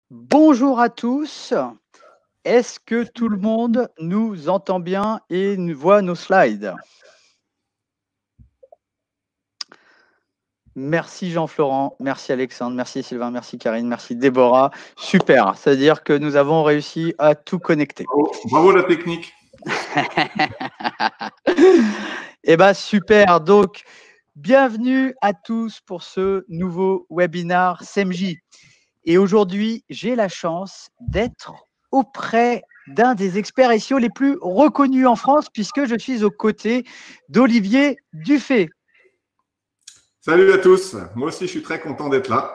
Bonjour à tous. Est-ce que tout le monde nous entend bien et voit nos slides? Merci Jean-Florent, merci Alexandre, merci Sylvain, merci Karine, merci Déborah. Super, c'est-à-dire que nous avons réussi à tout connecter. Bravo la technique. Eh bien, super. Donc, bienvenue à tous pour ce nouveau webinaire SEMJ. Et aujourd'hui, j'ai la chance d'être auprès d'un des experts SEO les plus reconnus en France, puisque je suis aux côtés d'Olivier Dufay. Salut à tous. Moi aussi, je suis très content d'être là.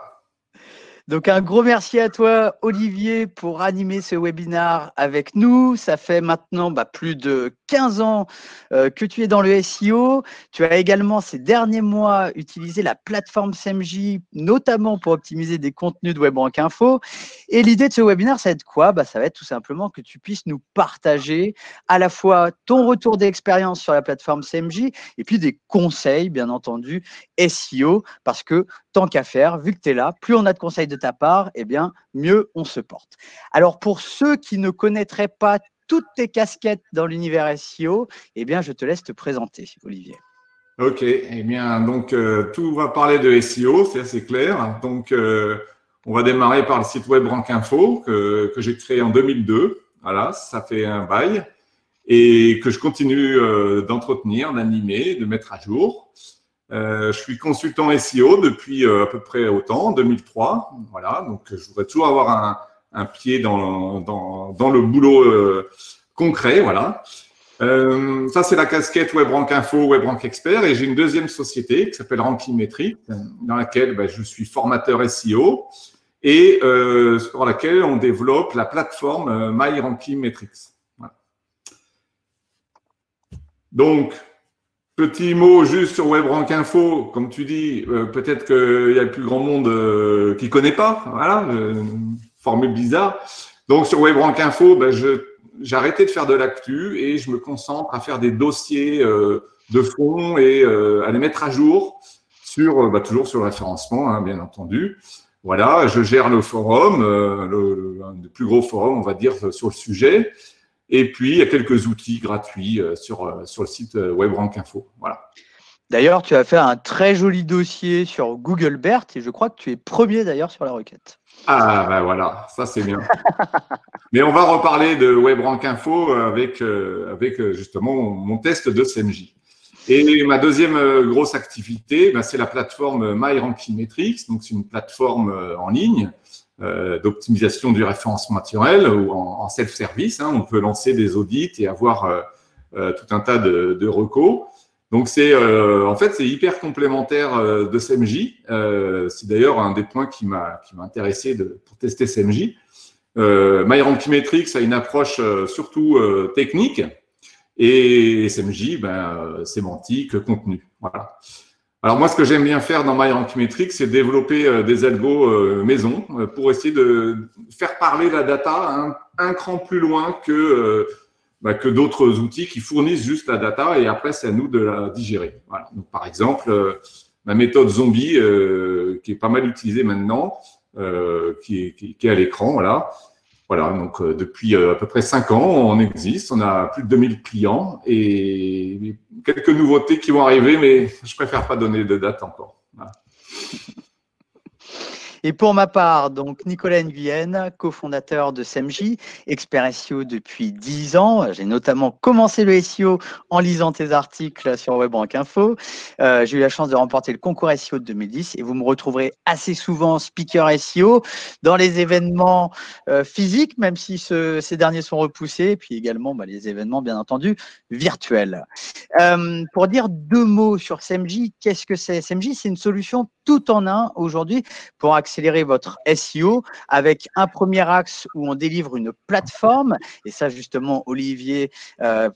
Donc, un gros merci à toi, Olivier, pour animer ce webinaire avec nous. Ça fait maintenant plus de 15 ans que tu es dans le SEO. Tu as également, ces derniers mois, utilisé la plateforme SEMJ, notamment pour optimiser des contenus de WebRankInfo. Et l'idée de ce webinaire, ça va être quoi? Ça va être tout simplement que tu puisses nous partager à la fois ton retour d'expérience sur la plateforme SEMJ et puis des conseils, bien entendu, SEO, parce que tant qu'à faire, vu que tu es là, plus on a de conseils de ta part, eh bien, mieux on se porte. Alors, pour ceux qui ne connaîtraient pas toutes tes casquettes dans l'univers SEO, eh bien, je te laisse te présenter, Olivier. Ok, eh bien, donc, tout va parler de SEO, c'est assez clair. Donc, on va démarrer par le site web RankInfo que j'ai créé en 2002. Voilà, ça fait un bail et que je continue d'entretenir, d'animer, de mettre à jour. Je suis consultant SEO depuis à peu près autant, 2003. Voilà, donc je voudrais toujours avoir un pied dans le boulot concret. Voilà. Ça, c'est la casquette WebRankInfo, WebRank Expert. Et j'ai une deuxième société qui s'appelle Rankimetrics, dans laquelle je suis formateur SEO et sur laquelle on développe la plateforme MyRankimetrics. Voilà. Donc, petit mot juste sur WebRankInfo, comme tu dis, peut-être qu'il y a le plus grand monde qui ne connaît pas. Voilà, formule bizarre. Donc, sur WebRankInfo, j'ai arrêté de faire de l'actu et je me concentre à faire des dossiers de fond et à les mettre à jour sur, toujours sur le référencement, hein, bien entendu. Voilà, je gère le forum, un des plus gros forums, on va dire, sur le sujet. Et puis, il y a quelques outils gratuits sur le site WebRankInfo. Voilà. D'ailleurs, tu as fait un très joli dossier sur Google BERT et je crois que tu es premier d'ailleurs sur la requête. Ah, voilà, ça c'est bien. Mais on va reparler de WebRankInfo avec justement mon test de SEMJ. Et ma deuxième grosse activité, c'est la plateforme MyRankimetrics. Donc, c'est une plateforme en ligne d'optimisation du référencement naturel ou en self-service. Hein. On peut lancer des audits et avoir tout un tas de recos. Donc, en fait, c'est hyper complémentaire de SEMJ. C'est d'ailleurs un des points qui m'a intéressé pour tester SEMJ. MyRankimetrics a une approche surtout technique et SMJ, sémantique, contenu. Voilà. Alors moi, ce que j'aime bien faire dans MyRankimetrics, c'est développer des algos maison pour essayer de faire parler la data un cran plus loin que d'autres outils qui fournissent juste la data et après, c'est à nous de la digérer. Voilà. Donc, par exemple, ma méthode zombie, qui est pas mal utilisée maintenant, qui est à l'écran, voilà. Voilà, donc depuis à peu près 5 ans, on existe, on a plus de 2000 clients et quelques nouveautés qui vont arriver, mais je préfère pas donner de date encore. Voilà. Et pour ma part, donc Nicolas Nguyen, cofondateur de SEMJ, expert SEO depuis 10 ans. J'ai notamment commencé le SEO en lisant tes articles sur WebRankInfo. J'ai eu la chance de remporter le concours SEO de 2010 et vous me retrouverez assez souvent speaker SEO dans les événements physiques, même si ces derniers sont repoussés, et puis également les événements, bien entendu, virtuels. Pour dire 2 mots sur SEMJ, qu'est-ce que c'est? SEMJ, c'est une solution tout en un aujourd'hui pour accélérer votre SEO avec un premier axe où on délivre une plateforme et ça justement Olivier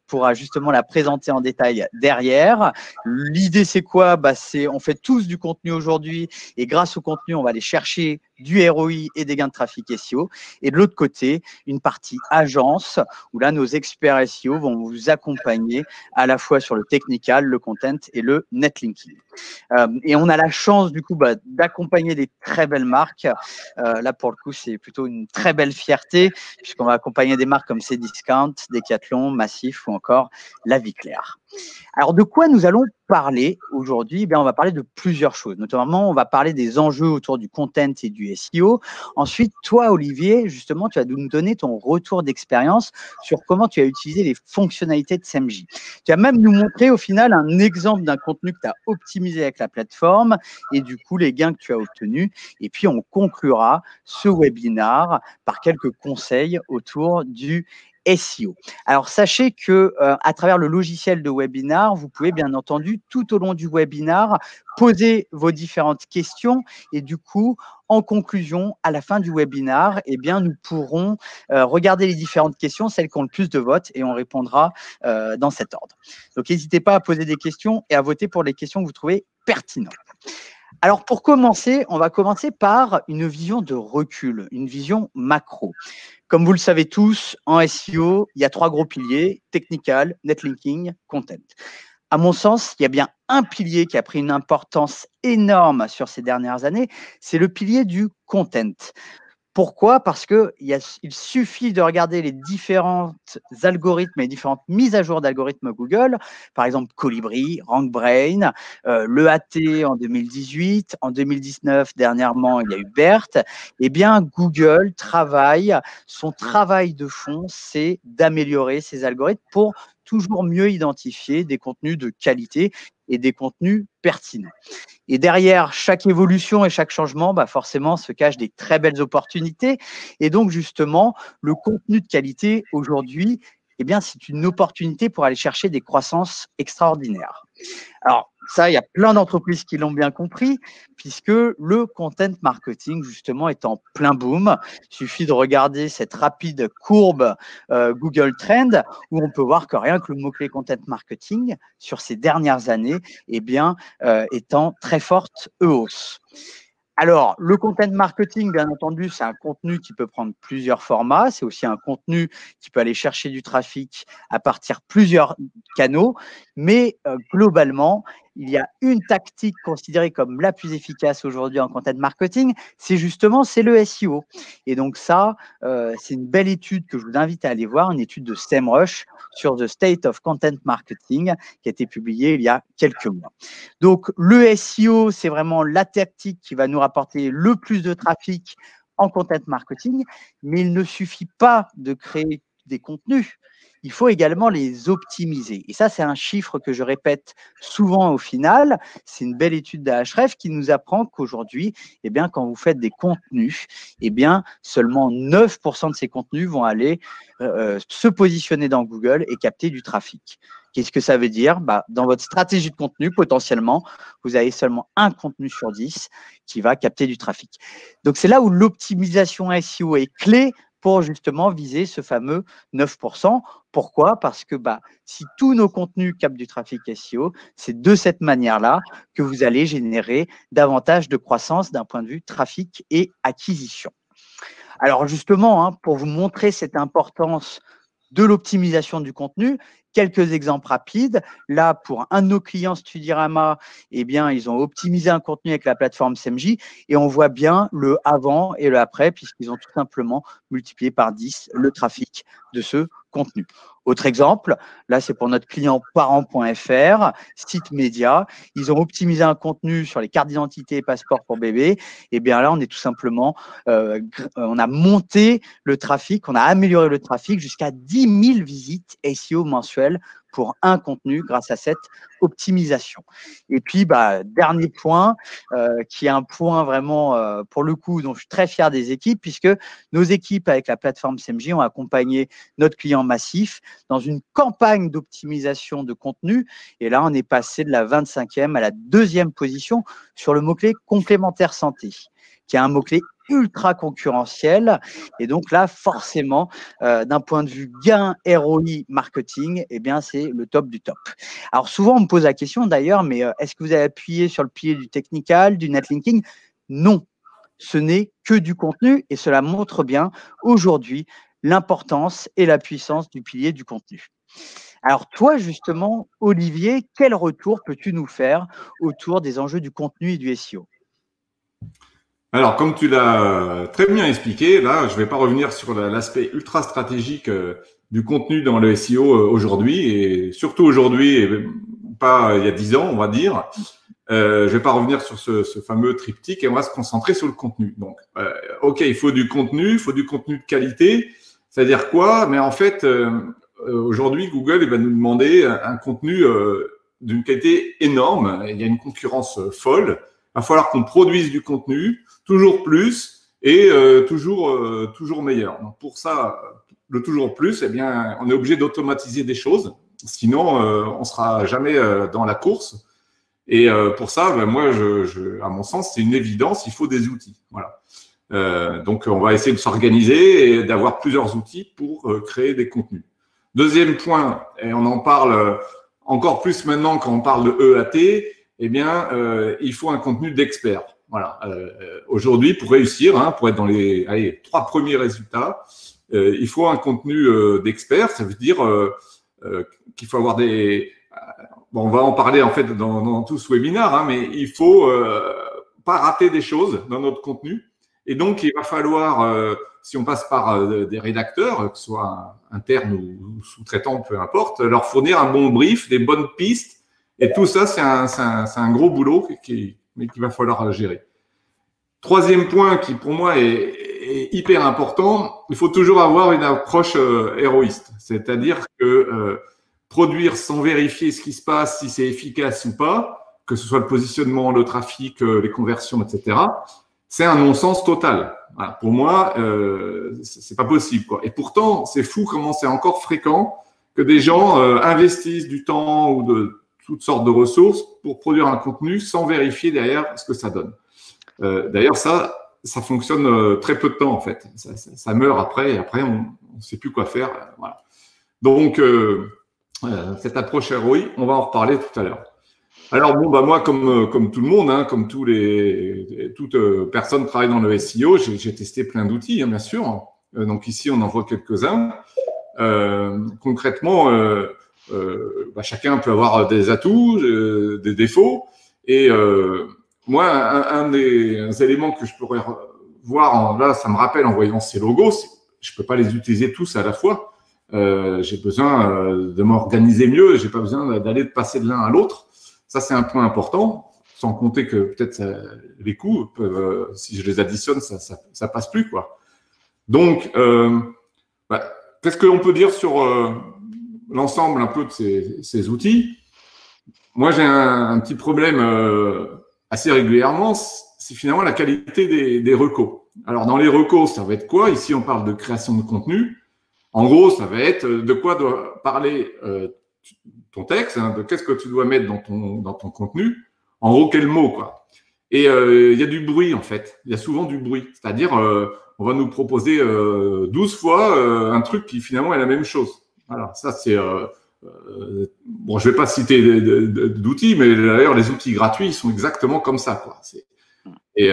pourra justement la présenter en détail derrière. L'idée c'est quoi? C'est on fait tous du contenu aujourd'hui et grâce au contenu on va aller chercher du ROI et des gains de trafic SEO et de l'autre côté une partie agence où là nos experts SEO vont vous accompagner à la fois sur le technical, le content et le netlinking. Et on a la chance du coup d'accompagner des très belles marques. Là, pour le coup, c'est plutôt une très belle fierté, puisqu'on va accompagner des marques comme Cdiscount, Decathlon, Massif ou encore La Vie Claire. Alors, de quoi nous allons parler aujourd'hui? On va parler de plusieurs choses. Notamment, on va parler des enjeux autour du content et du SEO. Ensuite, toi, Olivier, justement, tu vas nous donner ton retour d'expérience sur comment tu as utilisé les fonctionnalités de SEMJ. Tu vas même nous montrer au final un exemple d'un contenu que tu as optimisé avec la plateforme et du coup, les gains que tu as obtenus. Et puis, on conclura ce webinaire par quelques conseils autour du SEO. Alors, sachez que à travers le logiciel de webinar, vous pouvez bien entendu tout au long du webinar poser vos différentes questions et du coup, en conclusion, à la fin du webinar, nous pourrons regarder les différentes questions, celles qui ont le plus de votes et on répondra dans cet ordre. Donc, n'hésitez pas à poser des questions et à voter pour les questions que vous trouvez pertinentes. Alors, pour commencer, on va commencer par une vision de recul, une vision macro. Comme vous le savez tous, en SEO, il y a 3 gros piliers, technical, netlinking, content. À mon sens, il y a bien un pilier qui a pris une importance énorme sur ces dernières années, c'est le pilier du content. Pourquoi? Parce qu'il suffit de regarder les différents algorithmes et les différentes mises à jour d'algorithmes Google, par exemple Colibri, RankBrain, le AT en 2018, en 2019, dernièrement, il y a eu BERT. Google son travail de fond, c'est d'améliorer ses algorithmes pour toujours mieux identifier des contenus de qualité et des contenus pertinents. Et derrière chaque évolution et chaque changement, forcément, se cachent des très belles opportunités. Et donc, justement, le contenu de qualité aujourd'hui, c'est une opportunité pour aller chercher des croissances extraordinaires. Alors, ça, il y a plein d'entreprises qui l'ont bien compris, puisque le content marketing, justement, est en plein boom. Il suffit de regarder cette rapide courbe Google Trend, où on peut voir que rien que le mot-clé content marketing, sur ces dernières années, est en très forte hausse. Alors, le content marketing, bien entendu, c'est un contenu qui peut prendre plusieurs formats. C'est aussi un contenu qui peut aller chercher du trafic à partir de plusieurs canaux. Mais globalement, il y a une tactique considérée comme la plus efficace aujourd'hui en content marketing, c'est le SEO. Et donc ça, c'est une belle étude que je vous invite à aller voir, une étude de SEMrush sur The State of Content Marketing qui a été publiée il y a quelques mois. Donc, le SEO, c'est vraiment la tactique qui va nous rapporter le plus de trafic en content marketing, mais il ne suffit pas de créer des contenus, il faut également les optimiser. Et ça, c'est un chiffre que je répète souvent au final. C'est une belle étude d'Ahrefs qui nous apprend qu'aujourd'hui, quand vous faites des contenus, seulement 9% de ces contenus vont aller se positionner dans Google et capter du trafic. Qu'est-ce que ça veut dire? Dans votre stratégie de contenu, potentiellement, vous avez seulement un contenu sur 10 qui va capter du trafic. Donc, c'est là où l'optimisation SEO est clé pour justement viser ce fameux 9%. Pourquoi? Parce que si tous nos contenus captent du trafic SEO, c'est de cette manière-là que vous allez générer davantage de croissance d'un point de vue trafic et acquisition. Alors justement, pour vous montrer cette importance de l'optimisation du contenu, quelques exemples rapides. Là, pour un de nos clients Studirama, ils ont optimisé un contenu avec la plateforme SEMJ et on voit bien le avant et le après puisqu'ils ont tout simplement multiplié par 10 le trafic de ce contenu. Autre exemple, là, c'est pour notre client parents.fr, site média. Ils ont optimisé un contenu sur les cartes d'identité et passeports pour bébé. Et bien là, on est tout simplement, on a monté le trafic, on a amélioré le trafic jusqu'à 10 000 visites SEO mensuelles pour un contenu grâce à cette optimisation. Et puis, dernier point, qui est un point vraiment, pour le coup, dont je suis très fier des équipes, puisque nos équipes avec la plateforme SEMJ ont accompagné notre client Massif dans une campagne d'optimisation de contenu. Et là, on est passé de la 25e à la 2e position sur le mot-clé complémentaire santé, qui est un mot-clé ultra concurrentiel. Et donc là, forcément, d'un point de vue gain ROI marketing, c'est le top du top. Alors souvent, on me pose la question d'ailleurs, mais est-ce que vous avez appuyé sur le pilier du technical, du netlinking? Non, ce n'est que du contenu et cela montre bien aujourd'hui l'importance et la puissance du pilier du contenu. Alors toi, justement, Olivier, quel retour peux-tu nous faire autour des enjeux du contenu et du SEO? Alors, comme tu l'as très bien expliqué, là, je ne vais pas revenir sur l'aspect ultra stratégique du contenu dans le SEO aujourd'hui, et surtout aujourd'hui, et pas il y a 10 ans, on va dire. Je ne vais pas revenir sur ce fameux triptyque et on va se concentrer sur le contenu. Donc, OK, il faut du contenu de qualité. C'est-à-dire quoi? Mais en fait, aujourd'hui, Google il va nous demander un contenu d'une qualité énorme. Il y a une concurrence folle. Il va falloir qu'on produise du contenu toujours plus et toujours meilleur. Donc, pour ça, le toujours plus, eh bien, on est obligé d'automatiser des choses. Sinon, on ne sera jamais dans la course. Et pour ça, ben moi, à mon sens, c'est une évidence, il faut des outils. Voilà. Donc, on va essayer de s'organiser et d'avoir plusieurs outils pour créer des contenus. Deuxième point, et on en parle encore plus maintenant quand on parle de EAT, eh bien, il faut un contenu d'expert. Voilà. Aujourd'hui, pour réussir, hein, pour être dans les 3 premiers résultats, il faut un contenu d'expert. Ça veut dire qu'il faut avoir des… Bon, on va en parler en fait dans tout ce webinaire, hein, mais il faut pas rater des choses dans notre contenu. Et donc, il va falloir, si on passe par des rédacteurs, que ce soit internes ou sous-traitants, peu importe, leur fournir un bon brief, des bonnes pistes. Et tout ça, c'est un gros boulot qu'il va falloir gérer. Troisième point qui, pour moi, est hyper important, il faut toujours avoir une approche héroïste. C'est-à-dire que produire sans vérifier ce qui se passe, si c'est efficace ou pas, que ce soit le positionnement, le trafic, les conversions, etc., c'est un non-sens total. Voilà. Pour moi, c'est pas possible, quoi. Et pourtant, c'est fou comment c'est encore fréquent que des gens investissent du temps ou de toutes sortes de ressources pour produire un contenu sans vérifier derrière ce que ça donne. D'ailleurs, ça fonctionne très peu de temps, en fait. Ça meurt après, et après, on ne sait plus quoi faire. Voilà. Donc, cette approche ROI, on va en reparler tout à l'heure. Alors bon, bah moi, comme tout le monde, hein, comme toute personne travaille dans le SEO, j'ai testé plein d'outils, hein, bien sûr. Donc ici, on en voit quelques-uns. Concrètement, bah, chacun peut avoir des atouts, des défauts. Et moi, un des éléments que je pourrais voir, là, ça me rappelle en voyant ces logos, je peux pas les utiliser tous à la fois. J'ai besoin de m'organiser mieux, j'ai pas besoin d'aller passer de l'un à l'autre. Ça, c'est un point important, sans compter que peut-être les coûts peuvent, si je les additionne, ça passe plus, quoi. Donc, bah, qu'est-ce que l'on peut dire sur l'ensemble un peu de ces outils? Moi, j'ai un petit problème assez régulièrement, c'est finalement la qualité des recos. Alors, dans les recos, ça va être quoi? Ici, on parle de création de contenu. En gros, ça va être de quoi doit parler ton texte, hein, de qu'est-ce que tu dois mettre dans ton contenu. En gros, quel mot, quoi. Et il y a du bruit, en fait. Il y a souvent du bruit. C'est-à-dire, on va nous proposer 12 fois un truc qui finalement est la même chose. Voilà, ça c'est… bon, je vais pas citer d'outils, mais d'ailleurs, les outils gratuits, ils sont exactement comme ça, quoi. Et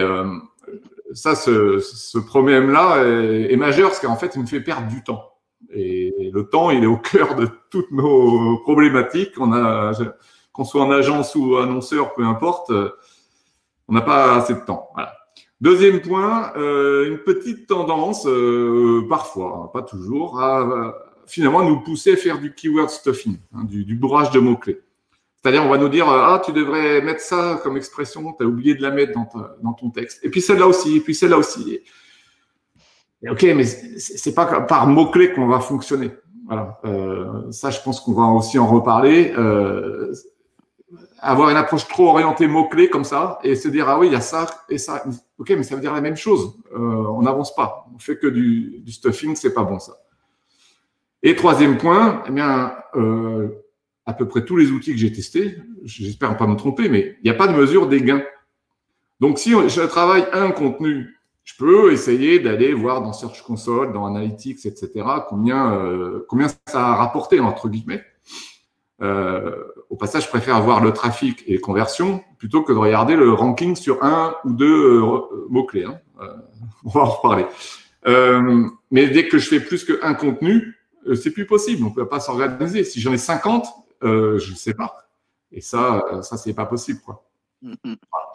ça, ce problème-là est majeur, parce qu'en fait, il me fait perdre du temps. Et le temps, il est au cœur de toutes nos problématiques. Qu'on soit en agence ou annonceur, peu importe, on n'a pas assez de temps. Voilà. Deuxième point, une petite tendance, parfois, hein, pas toujours, à finalement nous pousser à faire du keyword stuffing, hein, du bourrage de mots-clés. C'est-à-dire, on va nous dire, ah, tu devrais mettre ça comme expression, tu as oublié de la mettre dans ton texte. Et puis celle-là aussi, et puis celle-là aussi. Ok, mais c'est pas par mots-clés qu'on va fonctionner. Voilà. Ça, je pense qu'on va aussi en reparler. Avoir une approche trop orientée mots-clés comme ça et se dire, ah oui, il y a ça et ça. Ok, mais ça veut dire la même chose. On n'avance pas. On fait que du stuffing, c'est pas bon ça. Et troisième point, eh bien, à peu près tous les outils que j'ai testés, j'espère ne pas me tromper, mais il n'y a pas de mesure des gains. Donc, si je travaille un contenu, je peux essayer d'aller voir dans Search Console, dans Analytics, etc., combien ça a rapporté, entre guillemets. Au passage, je préfère avoir le trafic et les conversions plutôt que de regarder le ranking sur un ou deux mots-clés. Hein. On va en reparler. Mais dès que je fais plus qu'un contenu, c'est plus possible. On ne peut pas s'organiser. Si j'en ai 50, je ne sais pas. Et ça c'est pas possible, quoi. Voilà.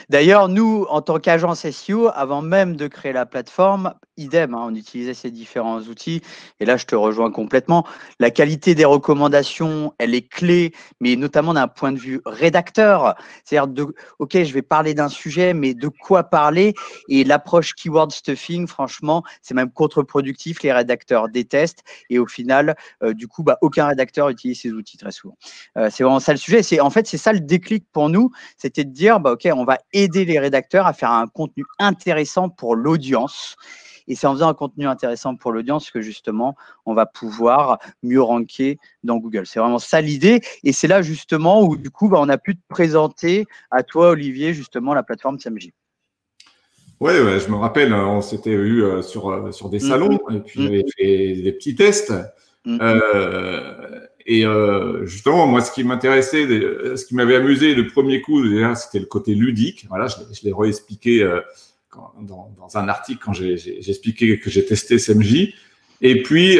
D'ailleurs, nous, en tant qu'agence SEO, avant même de créer la plateforme, idem, hein, on utilisait ces différents outils. Et là, je te rejoins complètement. La qualité des recommandations, elle est clé, mais notamment d'un point de vue rédacteur. C'est-à-dire, OK, je vais parler d'un sujet, mais de quoi parler? Et l'approche keyword stuffing, franchement, c'est même contre-productif. Les rédacteurs détestent. Et au final, du coup, aucun rédacteur utilise ces outils très souvent. C'est vraiment ça le sujet. En fait, c'est ça le déclic pour nous, c'était de dire, OK, on va aider les rédacteurs à faire un contenu intéressant pour l'audience. Et c'est en faisant un contenu intéressant pour l'audience que justement, on va pouvoir mieux ranker dans Google. C'est vraiment ça l'idée. Et c'est là justement où du coup, on a pu te présenter à toi, Olivier, justement, la plateforme SEMJ. Oui, ouais, je me rappelle, on s'était eu sur des salons et puis j'avais fait des petits tests. Justement, moi, ce qui m'intéressait, ce qui m'avait amusé le premier coup, déjà, c'était le côté ludique. Voilà, je l'ai réexpliqué dans un article quand j'ai expliqué que j'ai testé SEMJ. Et puis,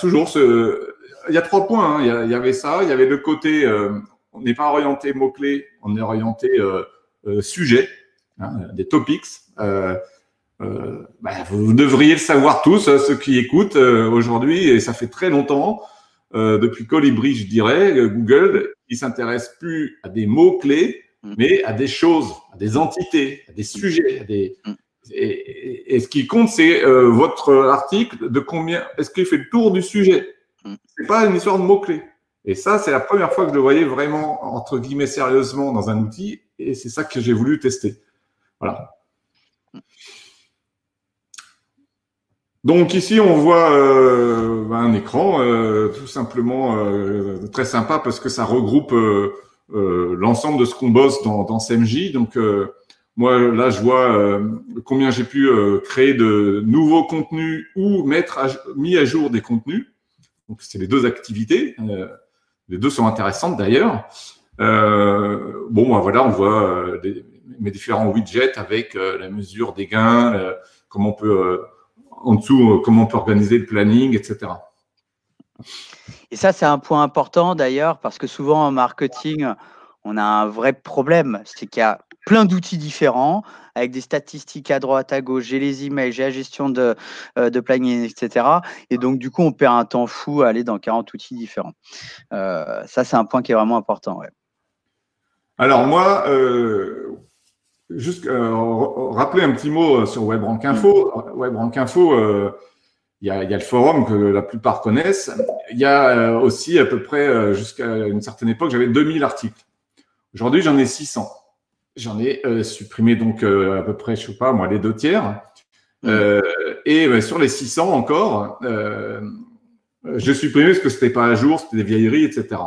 toujours, il y a 3 points. Hein. Il y avait ça, il y avait le côté, on n'est pas orienté mots-clés, on est orienté sujet, hein, des topics. Vous devriez le savoir tous, ceux qui écoutent aujourd'hui, et ça fait très longtemps, depuis Colibri, je dirais, Google, il s'intéresse plus à des mots-clés, mais à des choses, à des entités, à des sujets. Et ce qui compte, c'est votre article, de combien, est-ce qu'il fait le tour du sujet? C'est pas une histoire de mots-clés. Et ça, c'est la première fois que je le voyais vraiment, entre guillemets, sérieusement dans un outil, et c'est ça que j'ai voulu tester. Voilà. Donc ici, on voit un écran tout simplement très sympa parce que ça regroupe l'ensemble de ce qu'on bosse dans SEMJ. Donc moi, là, je vois combien j'ai pu créer de nouveaux contenus ou mis à jour des contenus. Donc c'est les 2 activités. Les 2 sont intéressantes d'ailleurs. Voilà, on voit mes différents widgets avec la mesure des gains, comment on peut en dessous, comment on peut organiser le planning, etc. Et ça, c'est un point important d'ailleurs, parce que souvent en marketing, on a un vrai problème, c'est qu'il y a plein d'outils différents, avec des statistiques à droite, à gauche, j'ai les emails, j'ai la gestion de planning, etc. Et donc, du coup, on perd un temps fou à aller dans 40 outils différents. Ça, c'est un point qui est vraiment important. Ouais. Alors moi, juste rappeler un petit mot sur WebRank Info. WebRank Info, il y a le forum que la plupart connaissent. Il y a aussi à peu près, jusqu'à une certaine époque, j'avais 2000 articles. Aujourd'hui, j'en ai 600. J'en ai supprimé donc à peu près, je sais pas moi, les 2 tiers. Sur les 600 encore, j'ai supprimé parce que c'était pas à jour, c'était des vieilleries, etc.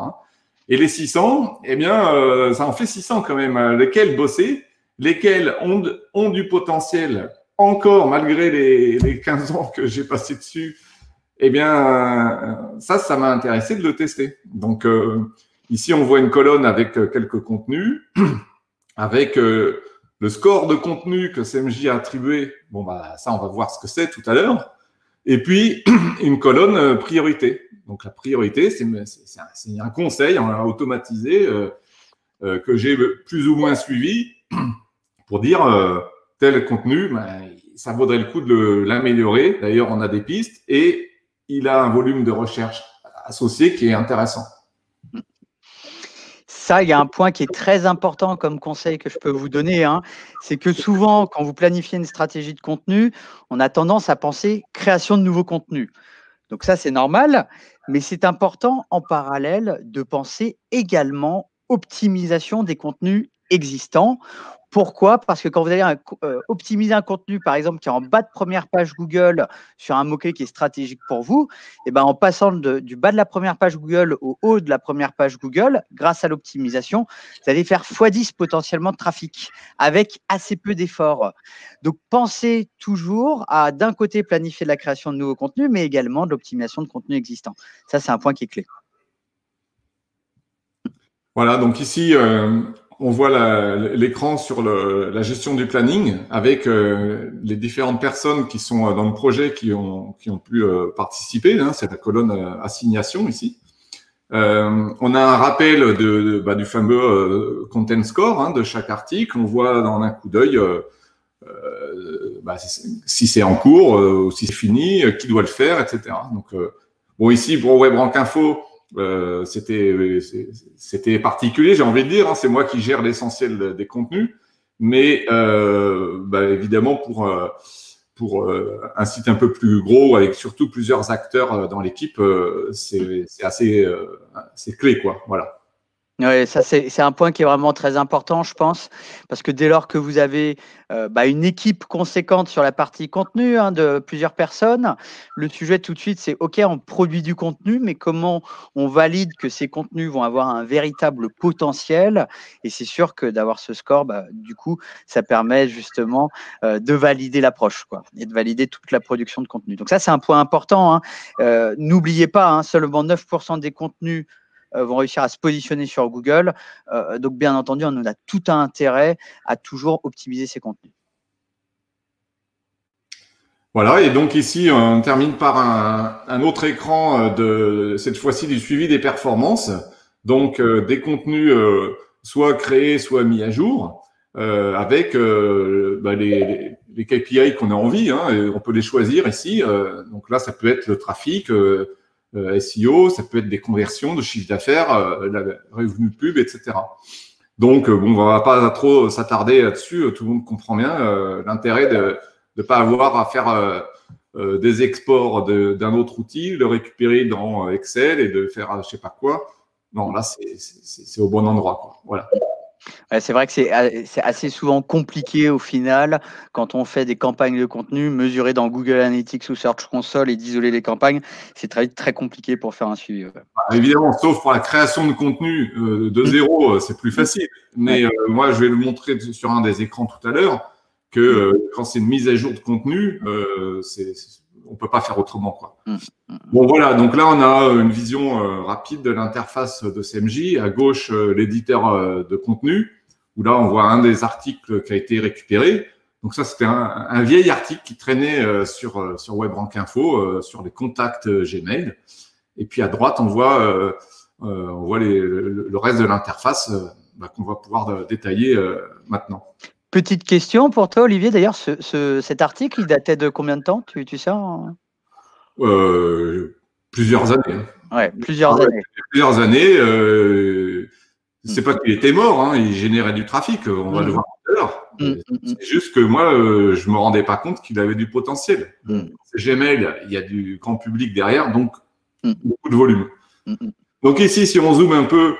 Et les 600, eh bien, ça en fait 600 quand même. Lesquels bosser, lesquels ont du potentiel encore malgré les 15 ans que j'ai passé dessus. Eh bien, ça m'a intéressé de le tester. Donc, ici, on voit une colonne avec quelques contenus, avec le score de contenu que SEMJ a attribué. Bon, ça, on va voir ce que c'est tout à l'heure. Et puis, une colonne priorité. Donc, la priorité, c'est un conseil automatisé que j'ai plus ou moins suivi pour dire tel contenu, ça vaudrait le coup de l'améliorer. D'ailleurs, on a des pistes et il a un volume de recherche associé qui est intéressant. Ça, il y a un point qui est très important comme conseil que je peux vous donner, hein, c'est que souvent, quand vous planifiez une stratégie de contenu, on a tendance à penser création de nouveaux contenus. Donc ça, c'est normal, mais c'est important en parallèle de penser également optimisation des contenus existants. Pourquoi? Parce que quand vous allez optimiser un contenu, par exemple, qui est en bas de première page Google sur un mot-clé qui est stratégique pour vous, et ben, en passant du bas de la première page Google au haut de la première page Google, grâce à l'optimisation, vous allez faire x10 potentiellement de trafic avec assez peu d'efforts. Donc, pensez toujours à, d'un côté, planifier la création de nouveaux contenus, mais également de l'optimisation de contenus existants. Ça, c'est un point qui est clé. Voilà, donc ici, on voit l'écran sur la gestion du planning avec les différentes personnes qui sont dans le projet qui ont pu participer. Hein, c'est la colonne assignation ici. On a un rappel du fameux content score hein, de chaque article. On voit dans un coup d'œil si c'est en cours, ou si c'est fini, qui doit le faire, etc. Donc, bon, ici, pour WebRankInfo, c'était particulier, j'ai envie de dire. Hein, c'est moi qui gère l'essentiel des contenus. Mais évidemment, pour un site un peu plus gros, avec surtout plusieurs acteurs dans l'équipe, c'est assez c'est clé, quoi. Voilà. Oui, ça c'est un point qui est vraiment très important, je pense, parce que dès lors que vous avez une équipe conséquente sur la partie contenu hein, de plusieurs personnes, le sujet tout de suite c'est OK, on produit du contenu, mais comment on valide que ces contenus vont avoir un véritable potentiel? Et c'est sûr que d'avoir ce score, du coup, ça permet justement de valider l'approche, quoi, et de valider toute la production de contenu. Donc ça c'est un point important. Hein. N'oubliez pas, hein, seulement 9% des contenus vont réussir à se positionner sur Google. Donc, bien entendu, on a tout un intérêt à toujours optimiser ces contenus. Voilà, et donc ici, on termine par un autre écran de cette fois-ci du suivi des performances. Donc, des contenus soit créés, soit mis à jour, avec les KPI qu'on a envie. Hein, et on peut les choisir ici. Donc là, ça peut être le trafic, SEO, ça peut être des conversions de chiffre d'affaires, la revenu de pub, etc. Donc, on va pas trop s'attarder là-dessus. Tout le monde comprend bien l'intérêt de ne pas avoir à faire des exports d'un autre outil, le récupérer dans Excel et de faire je sais pas quoi. Non, là, c'est au bon endroit, quoi. Voilà. Ouais, c'est vrai que c'est assez souvent compliqué au final quand on fait des campagnes de contenu, mesurer dans Google Analytics ou Search Console et d'isoler les campagnes, c'est très compliqué pour faire un suivi. Ouais. Évidemment, sauf pour la création de contenu de zéro, c'est plus facile. Mais moi, je vais le montrer sur un des écrans tout à l'heure que quand c'est une mise à jour de contenu, on peut pas faire autrement, quoi. Bon, voilà. Donc là, on a une vision rapide de l'interface de CMJ. À gauche, l'éditeur de contenu, où là, on voit un des articles qui a été récupéré. Donc ça, c'était un vieil article qui traînait sur WebRankInfo, sur les contacts Gmail. Et puis à droite, on voit le reste de l'interface qu'on va pouvoir détailler maintenant. Petite question pour toi, Olivier. D'ailleurs, cet article, il datait de combien de temps? Tu sais Plusieurs années. Hein. Ouais, plusieurs années. Plusieurs années. C'est pas qu'il était mort, hein, il générait du trafic. On va le voir tout à l'heure. C'est juste que moi, je me rendais pas compte qu'il avait du potentiel. Gmail, il y a du grand public derrière, donc beaucoup de volume. Donc ici, si on zoome un peu,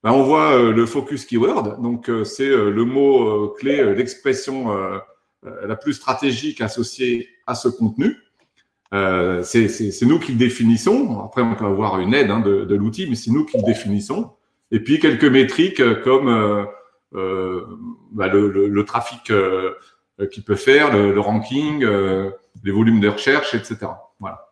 on voit le focus keyword. Donc c'est le mot clé, l'expression la plus stratégique associée à ce contenu. C'est nous qui le définissons. Après, on peut avoir une aide de l'outil, mais c'est nous qui le définissons. Et puis quelques métriques comme le trafic qu'il peut faire, le ranking, les volumes de recherche, etc. Voilà.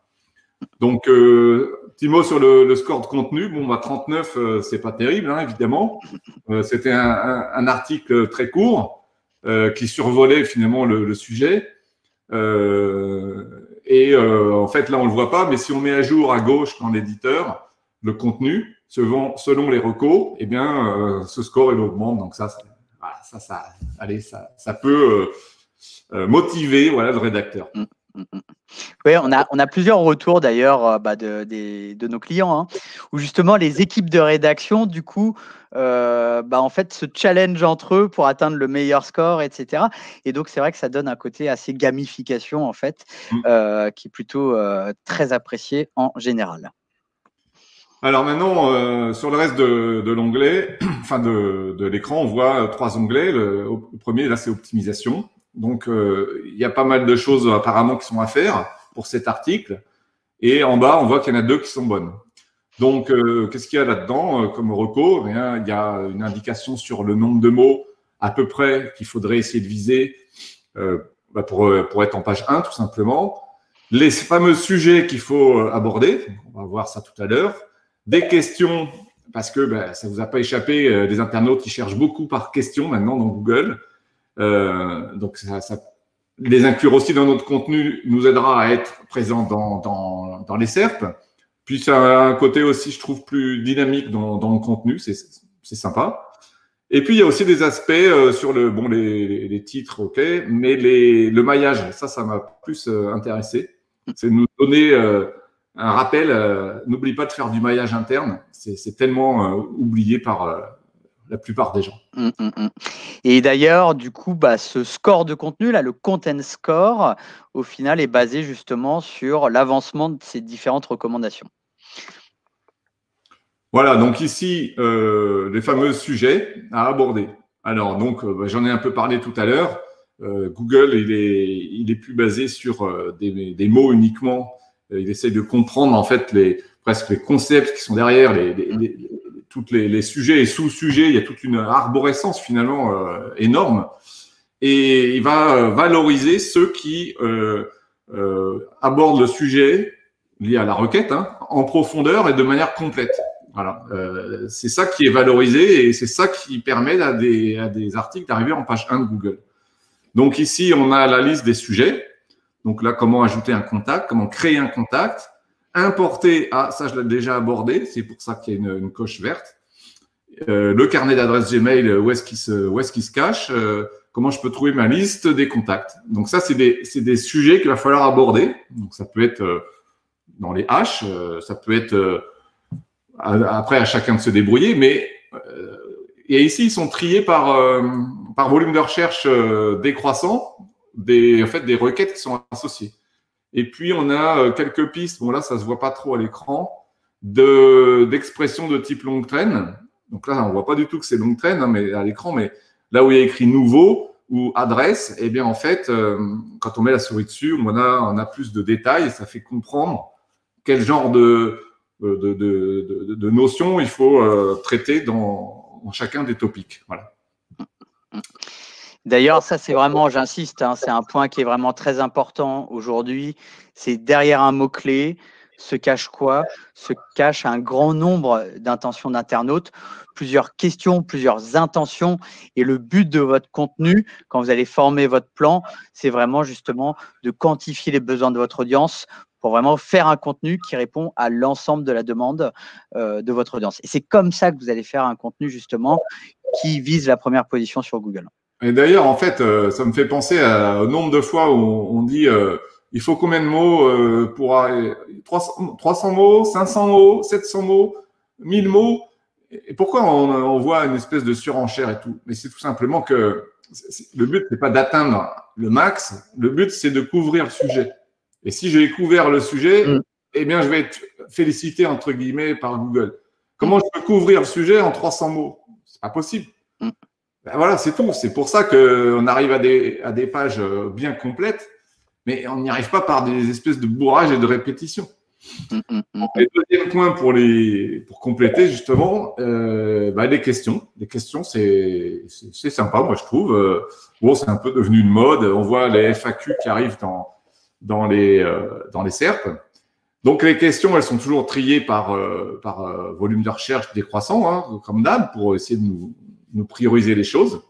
Donc, petit mot sur le score de contenu. Bon, 39, c'est pas terrible, hein, évidemment. C'était un article très court qui survolait finalement le sujet. En fait, là, on le voit pas, mais si on met à jour à gauche dans l'éditeur le contenu, selon les recos, eh bien, ce score il augmente. Donc ça peut motiver, voilà, le rédacteur. Oui, on a plusieurs retours d'ailleurs de nos clients, hein, où justement les équipes de rédaction, du coup, en fait, se challenge entre eux pour atteindre le meilleur score, etc. Et donc, c'est vrai que ça donne un côté assez gamification, en fait, qui est plutôt très apprécié en général. Alors maintenant, sur le reste de l'onglet, enfin de l'écran, on voit 3 onglets. Le premier, là, c'est optimisation. Donc, il y a pas mal de choses apparemment qui sont à faire pour cet article. Et en bas, on voit qu'il y en a 2 qui sont bonnes. Donc, qu'est-ce qu'il y a là-dedans comme reco? Il y a une indication sur le nombre de mots à peu près qu'il faudrait essayer de viser pour être en page 1, tout simplement. Les fameux sujets qu'il faut aborder, on va voir ça tout à l'heure. Des questions, parce que ça vous a pas échappé, des internautes qui cherchent beaucoup par question maintenant dans Google. Donc, les inclure aussi dans notre contenu nous aidera à être présent dans les SERP. Puis ça a un côté aussi, je trouve, plus dynamique dans le contenu, c'est sympa. Et puis il y a aussi des aspects sur les titres, ok, mais le maillage, ça m'a plus intéressé. C'est de nous donner un rappel, n'oublie pas de faire du maillage interne, c'est tellement oublié par la plupart des gens. Et d'ailleurs, du coup, ce score de contenu, là, le content score, au final, est basé justement sur l'avancement de ces différentes recommandations. Voilà, donc ici, les fameux sujets à aborder. Alors, donc, j'en ai un peu parlé tout à l'heure. Google, il est plus basé sur des mots uniquement. Il essaye de comprendre, en fait, presque les concepts qui sont derrière, tous les sujets et sous-sujets. Il y a toute une arborescence, finalement, énorme. Et il va valoriser ceux qui abordent le sujet lié à la requête, en profondeur et de manière complète. Voilà, c'est ça qui est valorisé et c'est ça qui permet à des articles d'arriver en page 1 de Google. Donc ici, on a la liste des sujets. Donc là, comment ajouter un contact, comment créer un contact, importer, ça je l'ai déjà abordé, c'est pour ça qu'il y a une coche verte. Le carnet d'adresse Gmail, où est-ce qu'il se cache, comment je peux trouver ma liste des contacts. Donc ça, c'est des sujets qu'il va falloir aborder. Donc ça peut être dans les haches, ça peut être après à chacun de se débrouiller, mais et ici ils sont triés par volume de recherche décroissant des requêtes qui sont associées. Et puis on a quelques pistes, bon là ça se voit pas trop à l'écran, d'expressions de type longue traîne. Donc là on voit pas du tout que c'est longue traîne, mais à l'écran, mais là où il y a écrit nouveau ou adresse, eh bien en fait quand on met la souris dessus, on a plus de détails et ça fait comprendre quel genre de notions il faut traiter dans chacun des topics. Voilà. D'ailleurs, ça, c'est vraiment, j'insiste, c'est un point qui est vraiment très important aujourd'hui. C'est derrière un mot-clé se cache quoi? Se cache un grand nombre d'intentions d'internautes, plusieurs questions, plusieurs intentions. Et le but de votre contenu, quand vous allez former votre plan, c'est vraiment justement de quantifier les besoins de votre audience pour vraiment faire un contenu qui répond à l'ensemble de la demande de votre audience. Et c'est comme ça que vous allez faire un contenu justement qui vise la première position sur Google. Et d'ailleurs, en fait, ça me fait penser au nombre de fois où on dit il faut combien de mots pour 300 mots, 500 mots, 700 mots, 1000 mots. Et pourquoi on voit une espèce de surenchère et tout? Mais c'est tout simplement que le but, c'est pas d'atteindre le max. Le but, c'est de couvrir le sujet. Et si j'ai couvert le sujet, eh bien, je vais être félicité, entre guillemets, par Google. Comment je peux couvrir le sujet en 300 mots? C'est pas possible. Ben voilà, c'est tout. C'est pour ça qu'on arrive à des pages bien complètes, mais on n'y arrive pas par des espèces de bourrages et de répétitions. Et deuxième point pour compléter, justement, les questions. Les questions, c'est sympa, moi, je trouve. C'est un peu devenu une mode. On voit les FAQ qui arrivent dans les SERP. Donc, les questions, elles sont toujours triées par volume de recherche décroissant, comme d'hab, pour essayer de nous prioriser les choses.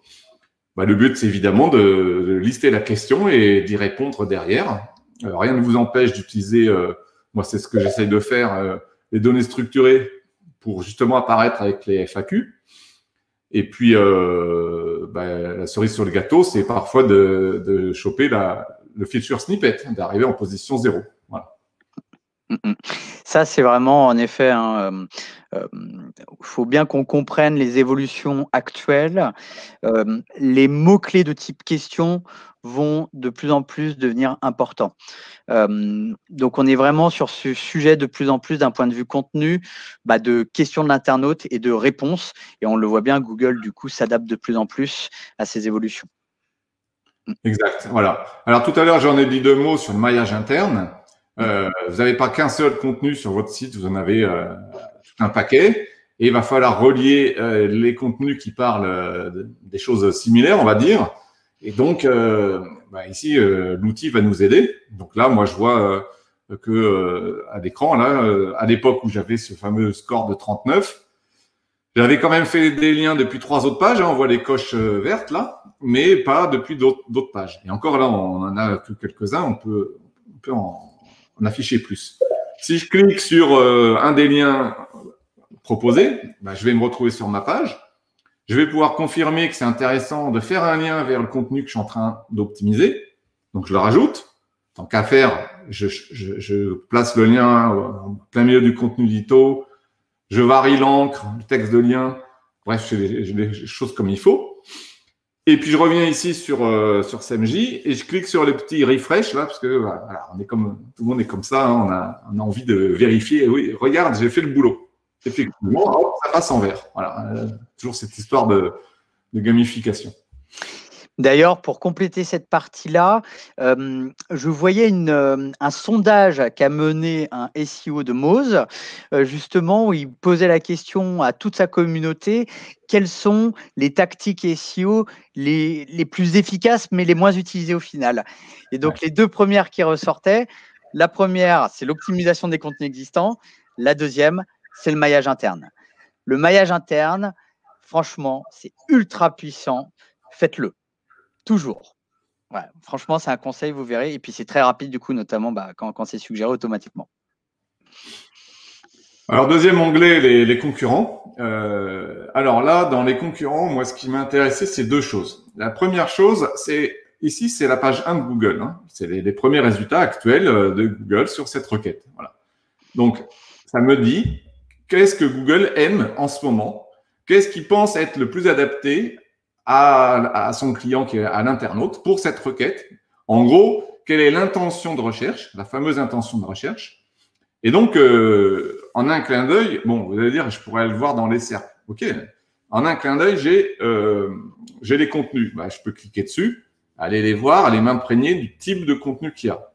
Le but, c'est évidemment de lister la question et d'y répondre derrière. Rien ne vous empêche d'utiliser, moi c'est ce que j'essaye de faire, les données structurées pour justement apparaître avec les FAQ. Et puis, la cerise sur le gâteau, c'est parfois de choper le feature snippet, d'arriver en position 0. Voilà. Ça, c'est vraiment, en effet, faut bien qu'on comprenne les évolutions actuelles. Les mots-clés de type question vont de plus en plus devenir importants. Donc, on est vraiment sur ce sujet de plus en plus d'un point de vue contenu, de questions de l'internaute et de réponses. Et on le voit bien, Google, du coup, s'adapte de plus en plus à ces évolutions. Exact, voilà. Alors, tout à l'heure, j'en ai dit 2 mots sur le maillage interne. Vous n'avez pas qu'un seul contenu sur votre site, vous en avez tout un paquet. Et il va falloir relier les contenus qui parlent des choses similaires, on va dire. Et donc, ici, l'outil va nous aider. Donc là, moi, je vois à l'écran, là, à l'époque où j'avais ce fameux score de 39, j'avais quand même fait des liens depuis 3 autres pages. On voit les coches vertes là, mais pas depuis d'autres pages. Et encore là, on en a que quelques-uns. On peut en afficher plus. Si je clique sur un des liens proposés, je vais me retrouver sur ma page. Je vais pouvoir confirmer que c'est intéressant de faire un lien vers le contenu que je suis en train d'optimiser. Donc, je le rajoute. Tant qu'à faire, je place le lien en plein milieu du contenu dito. Je varie l'encre, le texte de lien. Bref, je fais les choses comme il faut. Et puis, je reviens ici sur SEMJ et je clique sur le petit refresh là, parce que voilà, on est comme, tout le monde est comme ça. Hein, on a envie de vérifier. Oui, regarde, j'ai fait le boulot. Effectivement, hop, ça passe en vert. Voilà, toujours cette histoire de gamification. D'ailleurs, pour compléter cette partie-là, je voyais un sondage qu'a mené un SEO de Moz, justement, où il posait la question à toute sa communauté, quelles sont les tactiques SEO les plus efficaces, mais les moins utilisées au final. Et donc, les deux premières qui ressortaient, la première, c'est l'optimisation des contenus existants. La deuxième, c'est le maillage interne. Le maillage interne, franchement, c'est ultra puissant. Faites-le. Toujours. Ouais, franchement, c'est un conseil, vous verrez. Et puis, c'est très rapide, du coup, notamment quand c'est suggéré automatiquement. Alors, deuxième onglet, les concurrents. Alors là, dans les concurrents, moi, ce qui m'a intéressé, c'est deux choses. La première chose, ici, c'est la page 1 de Google. Hein. C'est les premiers résultats actuels de Google sur cette requête. Voilà. Donc, ça me dit qu'est-ce que Google aime en ce moment, qu'est-ce qu'il pense être le plus adapté à son client, qui est à l'internaute, pour cette requête. En gros, quelle est l'intention de recherche, la fameuse intention de recherche. Et donc, en un clin d'œil, bon, vous allez dire, je pourrais le voir dans les cercles. OK. En un clin d'œil, j'ai les contenus. Je peux cliquer dessus, aller les voir, aller m'imprégner du type de contenu qu'il y a.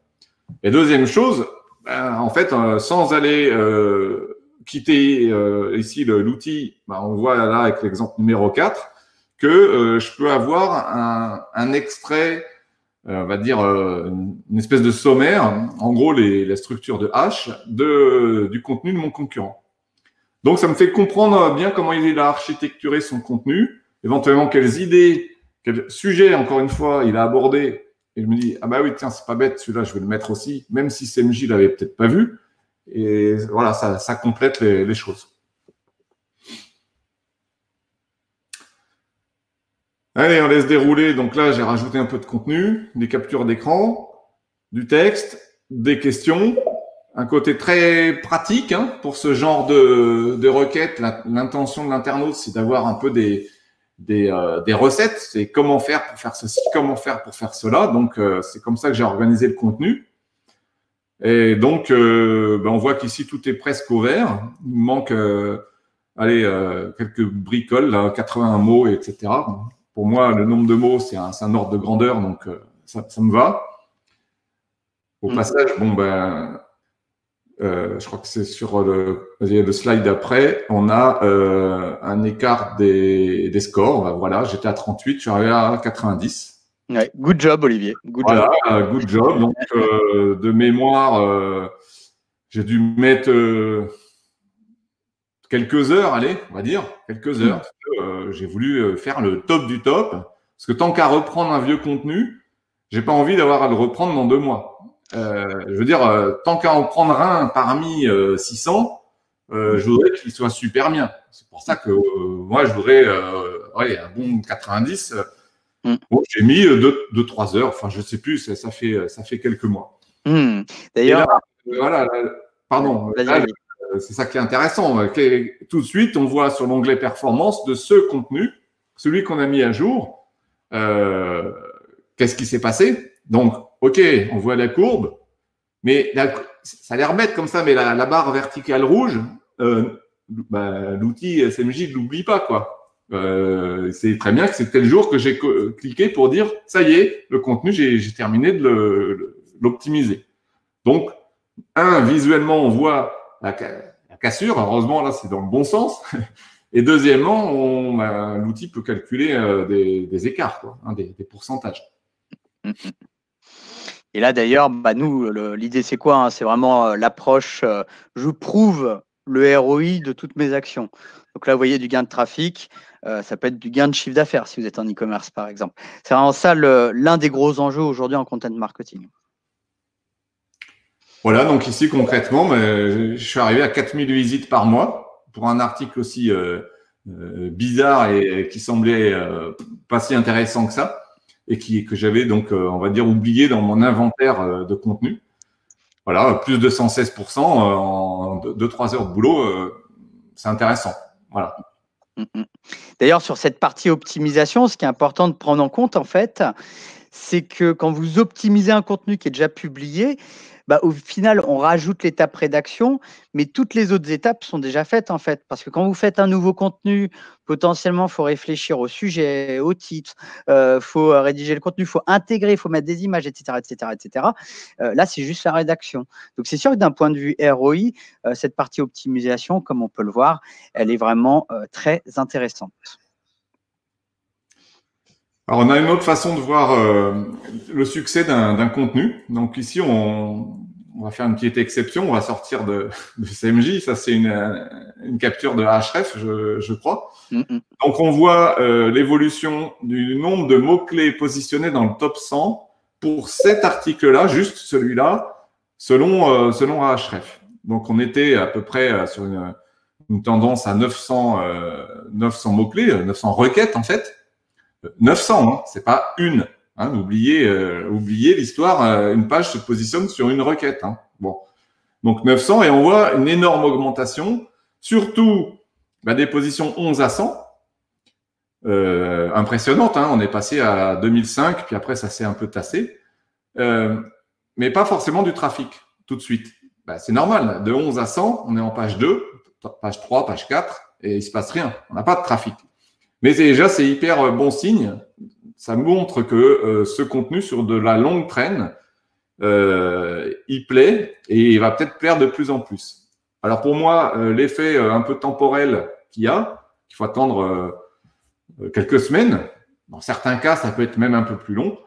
Et deuxième chose, en fait, sans aller quitter ici l'outil, on voit là avec l'exemple numéro 4 que je peux avoir un extrait, on va dire une espèce de sommaire, en gros la structure de hash du contenu de mon concurrent. Donc, ça me fait comprendre bien comment il a architecturé son contenu, éventuellement quelles idées, quels sujets, encore une fois, il a abordé. Et je me dis, ah bah oui, tiens, c'est pas bête, celui-là, je vais le mettre aussi, même si SEMJ l'avait peut-être pas vu. Et voilà, ça complète les choses. Allez, on laisse dérouler. Donc là, j'ai rajouté un peu de contenu, des captures d'écran, du texte, des questions, un côté très pratique pour ce genre de requête. L'intention de l'internaute, c'est d'avoir un peu des recettes. C'est comment faire pour faire ceci, comment faire pour faire cela. Donc, c'est comme ça que j'ai organisé le contenu. Et donc, on voit qu'ici, tout est presque au vert. Il manque quelques bricoles, là, 81 mots, etc. Pour moi, le nombre de mots, c'est un ordre de grandeur, donc ça me va. Au passage, je crois que c'est sur le slide d'après, on a un écart des scores. Voilà, j'étais à 38, je suis arrivé à 90. Ouais, good job, Olivier. Good job. Donc, de mémoire, j'ai dû mettre quelques heures, allez, on va dire, quelques heures. Parce que, j'ai voulu faire le top du top. Parce que tant qu'à reprendre un vieux contenu, j'ai pas envie d'avoir à le reprendre dans 2 mois. Je veux dire, tant qu'à en prendre un parmi 600, je voudrais qu'il soit super bien. C'est pour ça que moi, je voudrais un bon 90. Bon, j'ai mis 2-3 heures. Enfin, je sais plus. Ça fait quelques mois. D'ailleurs, voilà. Pardon. C'est ça qui est intéressant. Tout de suite, on voit sur l'onglet performance de ce contenu, celui qu'on a mis à jour. Qu'est-ce qui s'est passé? Donc, OK, on voit la courbe, mais ça a l'air bête comme ça, mais la barre verticale rouge, l'outil SEMJ ne l'oublie pas, quoi. C'est très bien que c'était le jour que j'ai cliqué pour dire, ça y est, le contenu, j'ai terminé de l'optimiser. Donc, visuellement, on voit la cassure. Heureusement, là, c'est dans le bon sens. Et deuxièmement, l'outil peut calculer des écarts, quoi, des pourcentages. Et là, d'ailleurs, nous, l'idée, c'est quoi? C'est vraiment l'approche, je prouve le ROI de toutes mes actions. Donc là, vous voyez du gain de trafic, ça peut être du gain de chiffre d'affaires si vous êtes en e-commerce, par exemple. C'est vraiment ça l'un des gros enjeux aujourd'hui en content marketing. Voilà, donc ici concrètement, je suis arrivé à 4000 visites par mois pour un article aussi bizarre et qui semblait pas si intéressant que ça et que j'avais donc, on va dire, oublié dans mon inventaire de contenu. Voilà, plus de 116% en 2-3 heures de boulot, c'est intéressant. Voilà. D'ailleurs, sur cette partie optimisation, ce qui est important de prendre en compte, en fait, c'est que quand vous optimisez un contenu qui est déjà publié, bah, au final, on rajoute l'étape rédaction, mais toutes les autres étapes sont déjà faites, en fait. Parce que quand vous faites un nouveau contenu, potentiellement, il faut réfléchir au sujet, au titre, faut rédiger le contenu, il faut intégrer, il faut mettre des images, etc., etc., etc. Là, c'est juste la rédaction. Donc, c'est sûr que d'un point de vue ROI, cette partie optimisation, comme on peut le voir, elle est vraiment très intéressante. Alors, on a une autre façon de voir le succès d'un contenu. Donc ici, on va faire une petite exception. On va sortir de CMJ. Ça, c'est une capture de Ahrefs, je crois. Donc, on voit l'évolution du nombre de mots-clés positionnés dans le top 100 pour cet article-là, juste celui-là, selon Ahrefs. Donc, on était à peu près sur une tendance à 900 mots-clés, 900 requêtes en fait. 900, hein, c'est pas une. Hein, oubliez l'histoire. Une page se positionne sur une requête. Hein. Bon, donc 900 et on voit une énorme augmentation, surtout des positions 11 à 100. Impressionnante. Hein, on est passé à 2005, puis après ça s'est un peu tassé, mais pas forcément du trafic tout de suite. C'est normal. De 11 à 100, on est en page 2, page 3, page 4, et il se passe rien. On n'a pas de trafic. Mais déjà, c'est hyper bon signe. Ça montre que ce contenu sur de la longue traîne, il plaît et il va peut-être plaire de plus en plus. Alors pour moi, l'effet un peu temporel qu'il faut attendre quelques semaines. Dans certains cas, ça peut être même un peu plus long.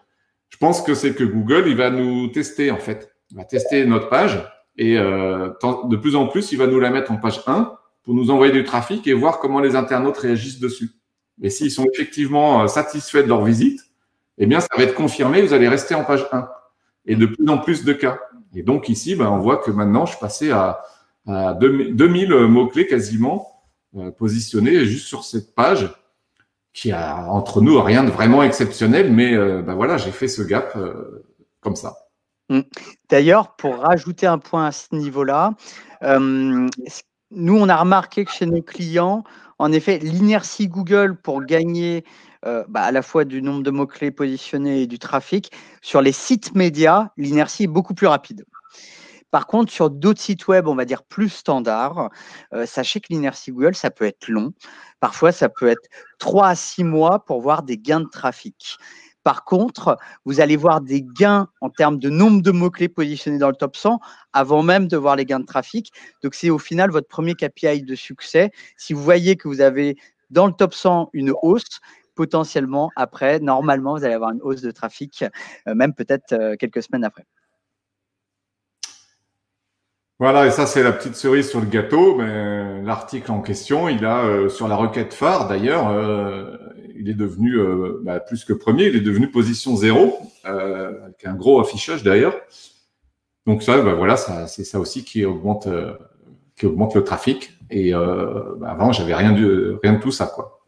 Je pense que c'est que Google, il va nous tester en fait. Il va tester notre page et de plus en plus, il va nous la mettre en page 1 pour nous envoyer du trafic et voir comment les internautes réagissent dessus. Et s'ils sont effectivement satisfaits de leur visite, eh bien, ça va être confirmé, vous allez rester en page 1. Et de plus en plus de cas. Et donc ici, on voit que maintenant, je suis passé à 2000 mots-clés quasiment positionnés juste sur cette page qui a, entre nous, rien de vraiment exceptionnel, mais voilà, j'ai fait ce gap comme ça. D'ailleurs, pour rajouter un point à ce niveau-là, nous, on a remarqué que chez nos clients, en effet, l'inertie Google pour gagner à la fois du nombre de mots-clés positionnés et du trafic, sur les sites médias, l'inertie est beaucoup plus rapide. Par contre, sur d'autres sites web, on va dire plus standards, sachez que l'inertie Google, ça peut être long. Parfois, ça peut être 3 à 6 mois pour voir des gains de trafic. Par contre, vous allez voir des gains en termes de nombre de mots-clés positionnés dans le top 100 avant même de voir les gains de trafic. Donc, c'est au final votre premier KPI de succès. Si vous voyez que vous avez dans le top 100 une hausse, potentiellement, après, normalement, vous allez avoir une hausse de trafic, même peut-être quelques semaines après. Voilà, et ça, c'est la petite cerise sur le gâteau. Mais l'article en question, il a, sur la requête phare, d'ailleurs, il est devenu plus que premier, il est devenu position 0, avec un gros affichage d'ailleurs. Donc ça, voilà, c'est ça aussi qui augmente le trafic. Et avant, j'avais rien de tout ça, quoi.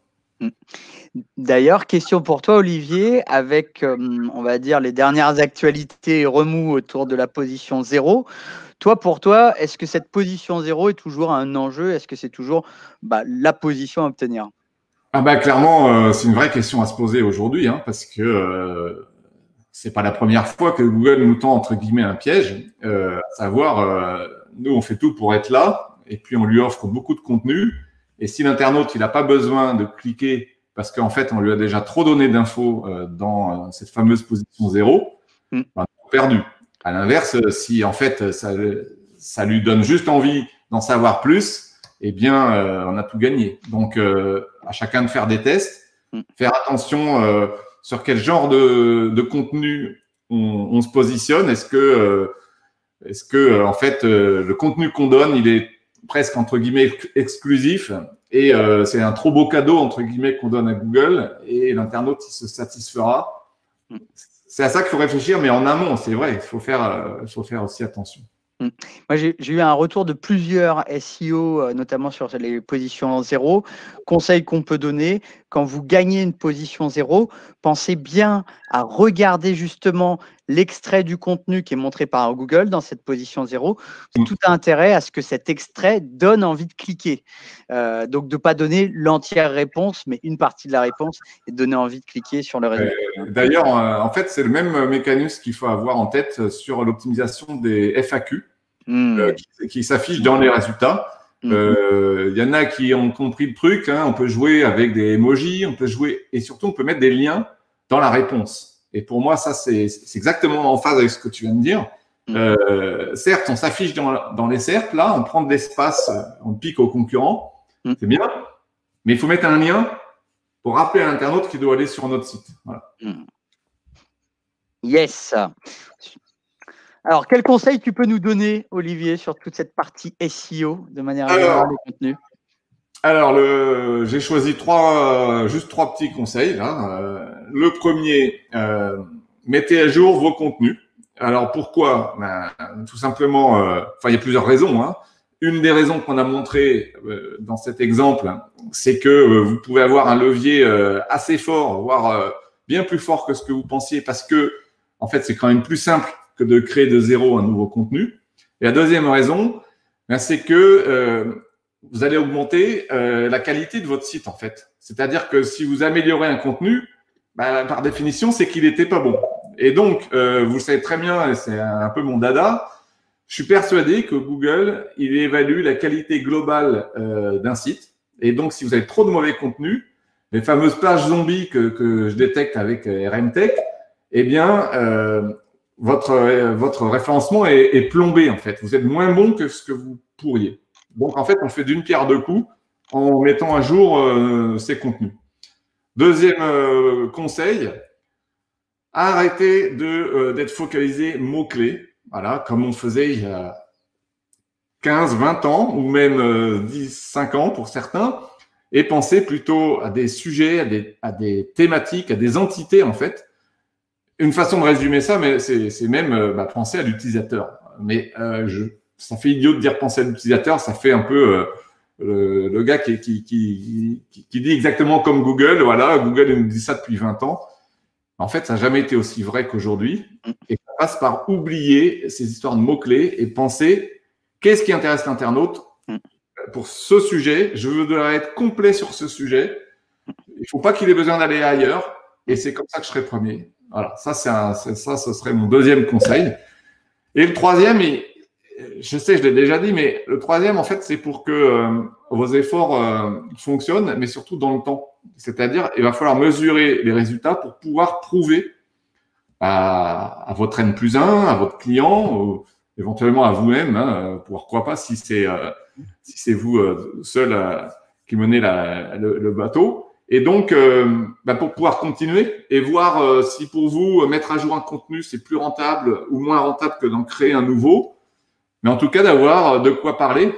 D'ailleurs, question pour toi, Olivier, avec, on va dire, les dernières actualités et remous autour de la position 0. Pour toi, est-ce que cette position 0 est toujours un enjeu? Est-ce que c'est toujours la position à obtenir? Clairement, c'est une vraie question à se poser aujourd'hui, hein, parce que c'est pas la première fois que Google nous tend entre guillemets un piège, à savoir, nous on fait tout pour être là, et puis on lui offre beaucoup de contenu, et si l'internaute il n'a pas besoin de cliquer parce qu'en fait on lui a déjà trop donné d'infos dans cette fameuse position 0, on est perdu. À l'inverse, si en fait ça lui donne juste envie d'en savoir plus, eh bien on a tout gagné. Donc à chacun de faire des tests, faire attention sur quel genre de contenu on se positionne. Est-ce que en fait le contenu qu'on donne, il est presque entre guillemets exclusif et c'est un trop beau cadeau entre guillemets qu'on donne à Google et l'internaute il se satisfera. C'est à ça qu'il faut réfléchir, mais en amont, c'est vrai, il faut faire aussi attention. Moi, j'ai eu un retour de plusieurs SEO, notamment sur les positions 0. Conseil qu'on peut donner, quand vous gagnez une position 0, pensez bien à regarder justement l'extrait du contenu qui est montré par Google dans cette position 0. Tout intérêt à ce que cet extrait donne envie de cliquer. Donc, de ne pas donner l'entière réponse, mais une partie de la réponse et de donner envie de cliquer sur le résultat. D'ailleurs, en fait, c'est le même mécanisme qu'il faut avoir en tête sur l'optimisation des FAQ qui s'affichent dans les résultats. Il y en a qui ont compris le truc. Hein, on peut jouer avec des emojis, on peut jouer et surtout on peut mettre des liens dans la réponse. Et pour moi, ça c'est exactement en phase avec ce que tu viens de dire. Certes, on s'affiche dans les cercles, là, on prend de l'espace, on pique aux concurrents, c'est bien, mais il faut mettre un lien pour rappeler à l'internaute qu'il doit aller sur notre site. Voilà. Yes. Alors, quel conseil tu peux nous donner, Olivier, sur toute cette partie SEO de manière générale des contenus? Alors, j'ai choisi juste trois petits conseils. Là. Le premier, mettez à jour vos contenus. Alors, pourquoi? Tout simplement, il y a plusieurs raisons. Hein. Une des raisons qu'on a montré dans cet exemple, c'est que vous pouvez avoir un levier assez fort, voire bien plus fort que ce que vous pensiez, parce que, en fait, c'est quand même plus simple que de créer de zéro un nouveau contenu. Et la deuxième raison, c'est que vous allez augmenter la qualité de votre site, en fait. C'est-à-dire que si vous améliorez un contenu, par définition, c'est qu'il n'était pas bon. Et donc, vous le savez très bien, et c'est un peu mon dada, je suis persuadé que Google, il évalue la qualité globale d'un site. Et donc, si vous avez trop de mauvais contenu, les fameuses pages zombies que je détecte avec RMTech, eh bien, votre référencement est plombé, en fait. Vous êtes moins bon que ce que vous pourriez. Donc, en fait, on fait d'une pierre deux coups en mettant à jour ces contenus. Deuxième conseil, arrêtez d'être focalisé mots-clés, voilà, comme on faisait il y a 15, 20 ans, ou même 10, 5 ans pour certains, et pensez plutôt à des sujets, à des thématiques, à des entités, en fait. Une façon de résumer ça, mais c'est même penser à l'utilisateur. Mais ça fait idiot de dire penser à l'utilisateur, ça fait un peu le gars qui dit exactement comme Google. Voilà, Google nous dit ça depuis 20 ans. En fait, ça n'a jamais été aussi vrai qu'aujourd'hui. Et ça passe par oublier ces histoires de mots-clés et penser qu'est-ce qui intéresse l'internaute pour ce sujet. Je voudrais être complet sur ce sujet. Il ne faut pas qu'il ait besoin d'aller ailleurs. Et c'est comme ça que je serai premier. Voilà, ça, ce serait mon deuxième conseil. Et le troisième, je sais, je l'ai déjà dit, mais le troisième, en fait, c'est pour que vos efforts fonctionnent, mais surtout dans le temps. C'est-à-dire, il va falloir mesurer les résultats pour pouvoir prouver à votre N+1, à votre client, ou éventuellement à vous-même, hein, pourquoi pas si c'est vous seul qui menez le bateau. Et donc, pour pouvoir continuer et voir si pour vous, mettre à jour un contenu, c'est plus rentable ou moins rentable que d'en créer un nouveau. Mais en tout cas, d'avoir de quoi parler,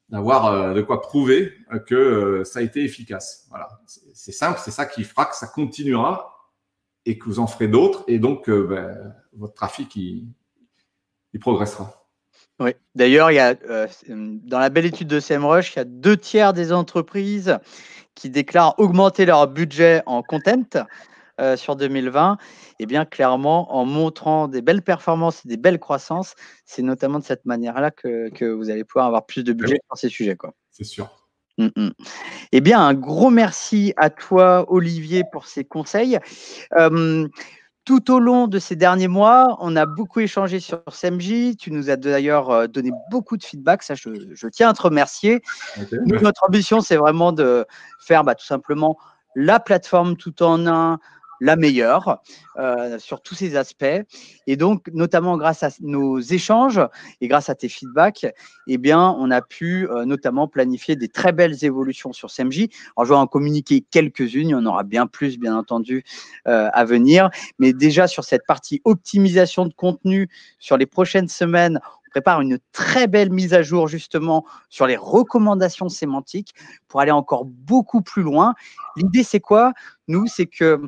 d'avoir de quoi prouver que ça a été efficace. Voilà, c'est simple, c'est ça qui fera que ça continuera et que vous en ferez d'autres. Et donc, votre trafic, il progressera. Oui. D'ailleurs, il y a, dans la belle étude de SEMrush, il y a 2/3 des entreprises qui déclarent augmenter leur budget en content sur 2020, et bien clairement, en montrant des belles performances et des belles croissances, c'est notamment de cette manière-là que vous allez pouvoir avoir plus de budget sur ces sujets, quoi. C'est sûr. Eh bien, un gros merci à toi, Olivier, pour ces conseils. Tout au long de ces derniers mois, on a beaucoup échangé sur SEMJ. Tu nous as d'ailleurs donné beaucoup de feedback. Ça, je tiens à te remercier. Okay. Nous, notre ambition, c'est vraiment de faire tout simplement la plateforme tout en un, la meilleure sur tous ces aspects. Et donc, notamment grâce à nos échanges et grâce à tes feedbacks, eh bien, on a pu notamment planifier des très belles évolutions sur SEMJ. Alors, je vais en communiquer quelques-unes. Il y en aura bien plus, bien entendu, à venir. Mais déjà, sur cette partie optimisation de contenu, sur les prochaines semaines, on prépare une très belle mise à jour justement sur les recommandations sémantiques pour aller encore beaucoup plus loin. L'idée, c'est quoi? Nous, c'est que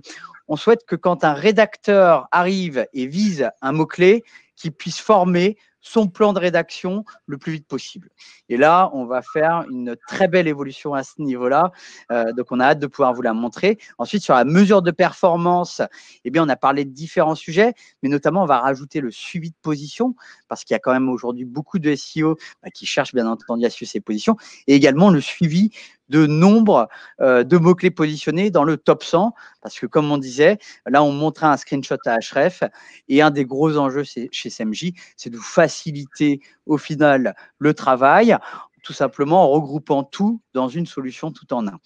on souhaite que quand un rédacteur arrive et vise un mot-clé, qu'il puisse former son plan de rédaction le plus vite possible. Et là, on va faire une très belle évolution à ce niveau-là. Donc, on a hâte de pouvoir vous la montrer. Ensuite, sur la mesure de performance, eh bien, on a parlé de différents sujets, mais notamment, on va rajouter le suivi de position, parce qu'il y a quand même aujourd'hui beaucoup de SEO qui cherchent bien entendu à suivre ces positions, et également le suivi de nombre de mots-clés positionnés dans le top 100, parce que comme on disait, là on montrait un screenshot à Href, et un des gros enjeux chez SMJ, c'est de faciliter au final le travail, tout simplement en regroupant tout dans une solution tout en un.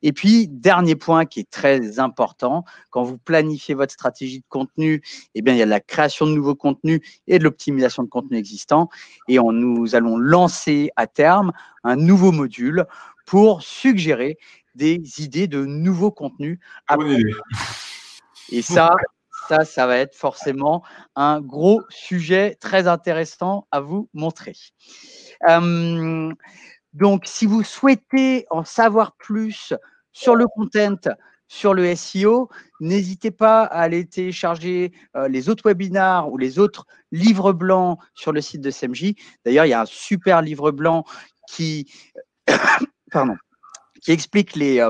Et puis, dernier point qui est très important, quand vous planifiez votre stratégie de contenu, eh bien, il y a de la création de nouveaux contenus et de l'optimisation de contenus existants. Et nous allons lancer à terme un nouveau module pour suggérer des idées de nouveaux contenus. Bonne idée. Et ça va être forcément un gros sujet très intéressant à vous montrer. Donc, si vous souhaitez en savoir plus sur le content, sur le SEO, n'hésitez pas à aller télécharger les autres webinars ou les autres livres blancs sur le site de SMJ. D'ailleurs, il y a un super livre blanc qui explique les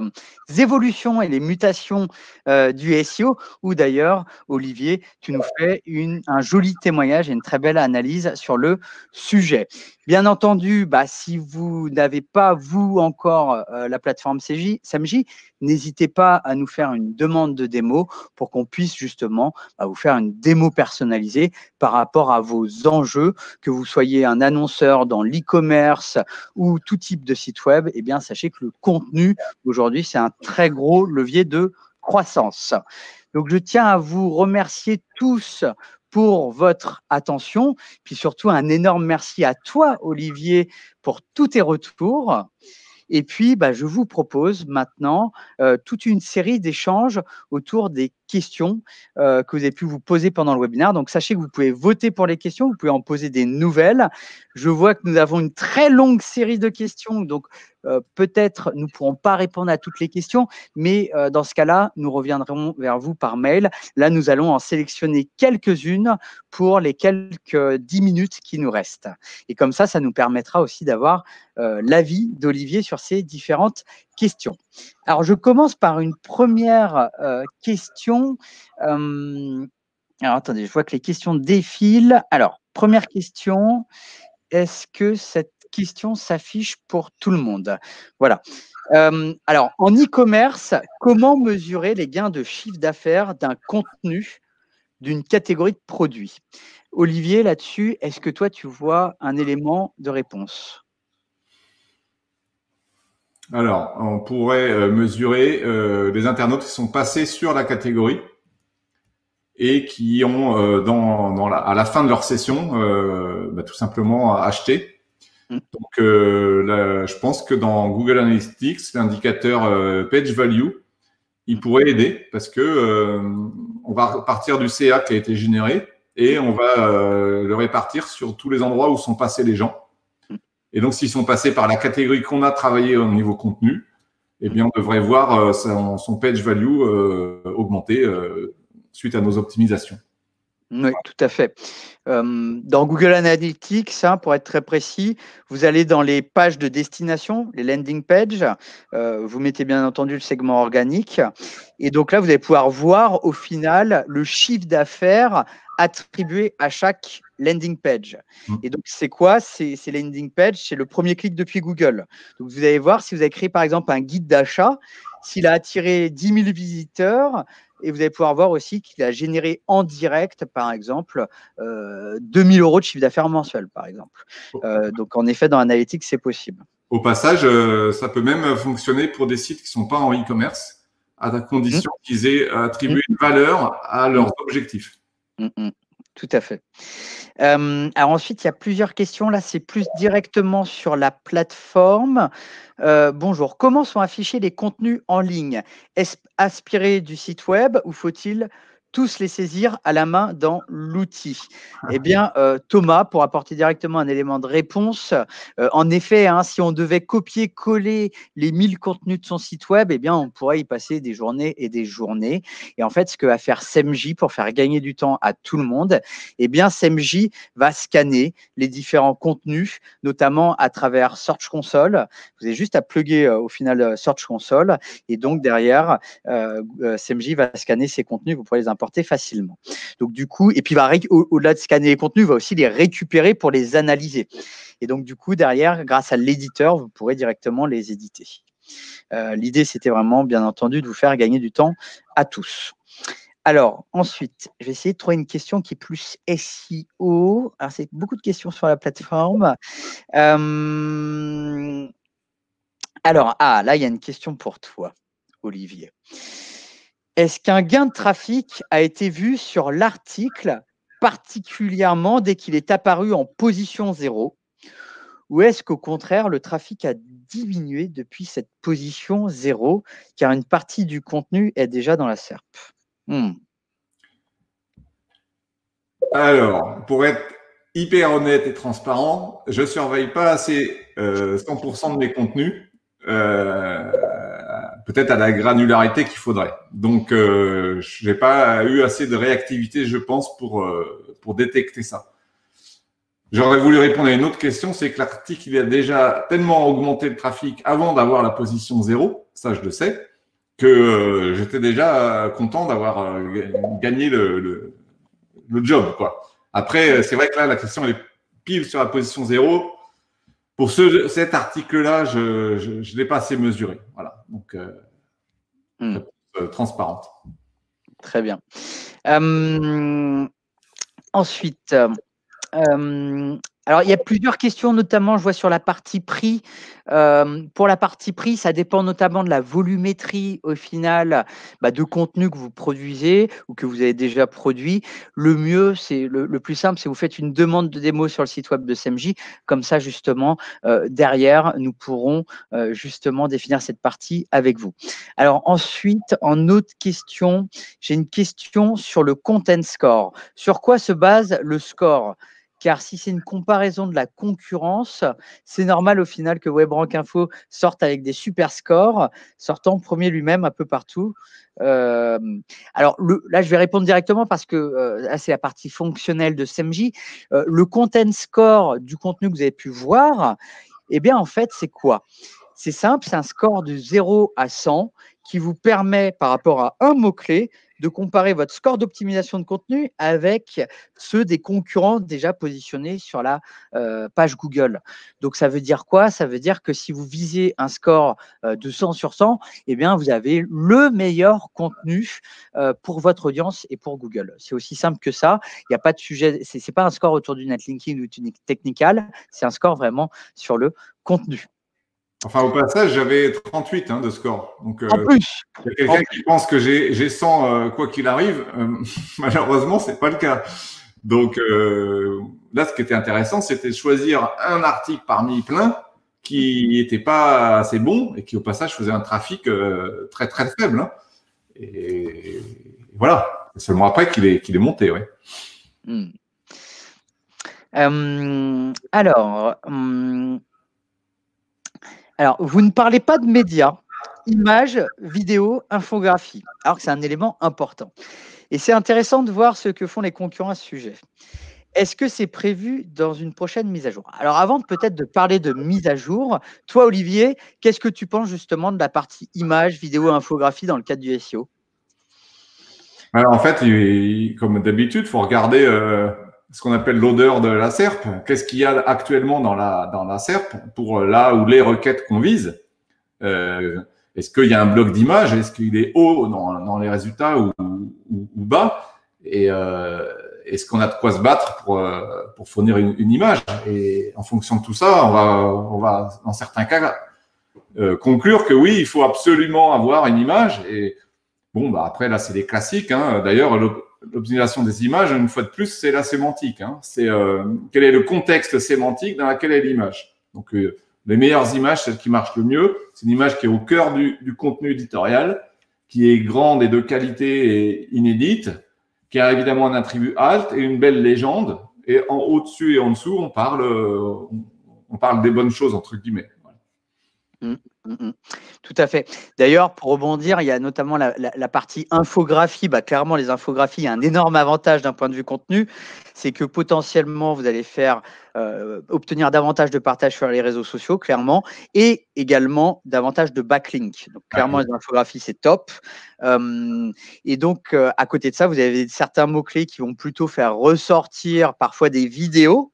évolutions et les mutations du SEO, où d'ailleurs, Olivier, tu nous fais un joli témoignage et une très belle analyse sur le sujet. Bien entendu, si vous n'avez pas, vous, encore la plateforme SMJ, n'hésitez pas à nous faire une demande de démo pour qu'on puisse justement vous faire une démo personnalisée par rapport à vos enjeux, que vous soyez un annonceur dans l'e-commerce ou tout type de site web. Eh bien, sachez que le contenu, aujourd'hui, c'est un très gros levier de croissance. Donc, je tiens à vous remercier tous pour votre attention, puis surtout un énorme merci à toi, Olivier, pour tous tes retours. Et puis, je vous propose maintenant toute une série d'échanges autour des questions que vous avez pu vous poser pendant le webinaire. Donc, sachez que vous pouvez voter pour les questions, vous pouvez en poser des nouvelles. Je vois que nous avons une très longue série de questions, donc peut-être nous ne pourrons pas répondre à toutes les questions, mais dans ce cas-là, nous reviendrons vers vous par mail. Là, nous allons en sélectionner quelques-unes pour les quelques 10 minutes qui nous restent. Et comme ça nous permettra aussi d'avoir l'avis d'Olivier sur ces différentes questions. Alors, je commence par une première question. Alors, attendez, je vois que les questions défilent. Alors, première question, est-ce que cette question s'affiche pour tout le monde? Voilà. Alors, en e-commerce, comment mesurer les gains de chiffre d'affaires d'un contenu d'une catégorie de produits? Olivier, là-dessus, est-ce que toi, tu vois un élément de réponse? Alors, on pourrait mesurer les internautes qui sont passés sur la catégorie et qui ont, à la fin de leur session, tout simplement acheté. Donc, je pense que dans Google Analytics, l'indicateur Page Value, il pourrait aider parce que on va partir du CA qui a été généré et on va le répartir sur tous les endroits où sont passés les gens. Et donc, s'ils sont passés par la catégorie qu'on a travaillé au niveau contenu, eh bien, on devrait voir son page value augmenter suite à nos optimisations. Oui, tout à fait. Dans Google Analytics, pour être très précis, vous allez dans les pages de destination, les landing pages, vous mettez bien entendu le segment organique, et donc là, vous allez pouvoir voir au final le chiffre d'affaires attribué à chaque landing page. Et donc, c'est quoi ces landing pages? C'est le premier clic depuis Google. Donc, vous allez voir si vous avez créé par exemple un guide d'achat, s'il a attiré 10 000 visiteurs, et vous allez pouvoir voir aussi qu'il a généré en direct, par exemple, 2 000 € de chiffre d'affaires mensuel, par exemple. Donc, en effet, dans Analytics, c'est possible. Au passage, ça peut même fonctionner pour des sites qui ne sont pas en e-commerce, à condition qu'ils aient attribué une valeur à leurs objectifs. Tout à fait. Alors ensuite, il y a plusieurs questions. Là, c'est plus directement sur la plateforme. Bonjour, comment sont affichés les contenus en ligne? Est-ce aspiré du site web ou faut-il tous les saisir à la main dans l'outil? Eh bien, Thomas, pour apporter directement un élément de réponse, en effet, hein, si on devait copier-coller les 1000 contenus de son site web, eh bien, on pourrait y passer des journées et des journées. Et en fait, ce que va faire SEMJ pour faire gagner du temps à tout le monde, eh bien, SEMJ va scanner les différents contenus, notamment à travers Search Console. Vous avez juste à plugger au final Search Console et donc derrière, SEMJ va scanner ces contenus, vous pourrez les importer facilement. Donc du coup, et puis au-delà de scanner les contenus, il va aussi les récupérer pour les analyser. Et donc du coup, derrière, grâce à l'éditeur, vous pourrez directement les éditer. L'idée, c'était vraiment, bien entendu, de vous faire gagner du temps à tous. Alors, ensuite, je vais essayer de trouver une question qui est plus SEO. Alors, c'est beaucoup de questions sur la plateforme. Alors, là, il y a une question pour toi, Olivier. Est-ce qu'un gain de trafic a été vu sur l'article, particulièrement dès qu'il est apparu en position 0? Ou est-ce qu'au contraire, le trafic a diminué depuis cette position 0, car une partie du contenu est déjà dans la SERP? Alors, pour être hyper honnête et transparent, je ne surveille pas assez 100% de mes contenus, peut-être à la granularité qu'il faudrait. Donc, je n'ai pas eu assez de réactivité, je pense, pour détecter ça. J'aurais voulu répondre à une autre question, c'est que l'article il a déjà tellement augmenté le trafic avant d'avoir la position 0, ça je le sais, que j'étais déjà content d'avoir gagné le job, quoi. Après, c'est vrai que là, la question elle est pile sur la position 0. Pour cet article-là, je ne l'ai pas assez mesuré. Voilà, donc transparente. Très bien. Ensuite, alors, il y a plusieurs questions, notamment, je vois sur la partie prix. Pour la partie prix, ça dépend notamment de la volumétrie, au final, de contenu que vous produisez ou que vous avez déjà produit. Le mieux, c'est le plus simple, c'est vous faites une demande de démo sur le site web de SEMJ. Comme ça, justement, derrière, nous pourrons justement définir cette partie avec vous. Alors, ensuite, en autre question, j'ai une question sur le content score. Sur quoi se base le score? Car si c'est une comparaison de la concurrence, c'est normal au final que WebRank Info sorte avec des super scores, sortant premier lui-même un peu partout. Alors là, je vais répondre directement parce que là, c'est la partie fonctionnelle de SEMJ. Le content score du contenu que vous avez pu voir, eh bien, en fait, c'est quoi? C'est simple, c'est un score de 0 à 100 qui vous permet, par rapport à un mot-clé, de comparer votre score d'optimisation de contenu avec ceux des concurrents déjà positionnés sur la page Google. Donc, ça veut dire quoi? Ça veut dire que si vous visez un score de 100 sur 100, eh bien, vous avez le meilleur contenu pour votre audience et pour Google. C'est aussi simple que ça. Il n'y a pas de sujet, ce n'est pas un score autour du netlinking ou du technical, c'est un score vraiment sur le contenu. Enfin, au passage, j'avais 38 de score. Donc, en plus, il y a quelqu'un qui pense que j'ai 100 quoi qu'il arrive. Malheureusement, c'est pas le cas. Donc, là, ce qui était intéressant, c'était de choisir un article parmi plein qui n'était pas assez bon et qui, au passage, faisait un trafic très, très faible. Hein. Et voilà. C'est seulement après qu'il est monté, ouais. Alors, vous ne parlez pas de médias, images, vidéos, infographie, alors que c'est un élément important. Et c'est intéressant de voir ce que font les concurrents à ce sujet. Est-ce que c'est prévu dans une prochaine mise à jour? Alors, avant peut-être de parler de mise à jour, toi, Olivier, qu'est-ce que tu penses justement de la partie images, vidéos, infographie dans le cadre du SEO? Alors, en fait, comme d'habitude, il faut regarder ce qu'on appelle l'odeur de la SERP. Qu'est-ce qu'il y a actuellement dans la SERP pour là où les requêtes qu'on vise? Est-ce qu'il y a un bloc d'image? Est-ce qu'il est haut dans les résultats ou bas? Et est-ce qu'on a de quoi se battre pour fournir une image? Et en fonction de tout ça, on va dans certains cas conclure que oui, il faut absolument avoir une image. Et bon, après là, c'est les classiques. D'ailleurs, l'optimisation des images, une fois de plus, c'est la sémantique. C'est quel est le contexte sémantique dans lequel est l'image. Donc, les meilleures images, celles qui marchent le mieux, c'est une image qui est au cœur du contenu éditorial, qui est grande et de qualité et inédite, qui a évidemment un attribut alt et une belle légende. Et en au-dessus et en dessous, on parle des bonnes choses, entre guillemets. Tout à fait. D'ailleurs, pour rebondir, il y a notamment la partie infographie. Clairement, les infographies, il y a un énorme avantage d'un point de vue contenu, c'est que potentiellement, vous allez faire obtenir davantage de partage sur les réseaux sociaux, clairement, et également davantage de backlink. Donc, clairement, les infographies, c'est top. Et donc, à côté de ça, vous avez certains mots-clés qui vont plutôt faire ressortir parfois des vidéos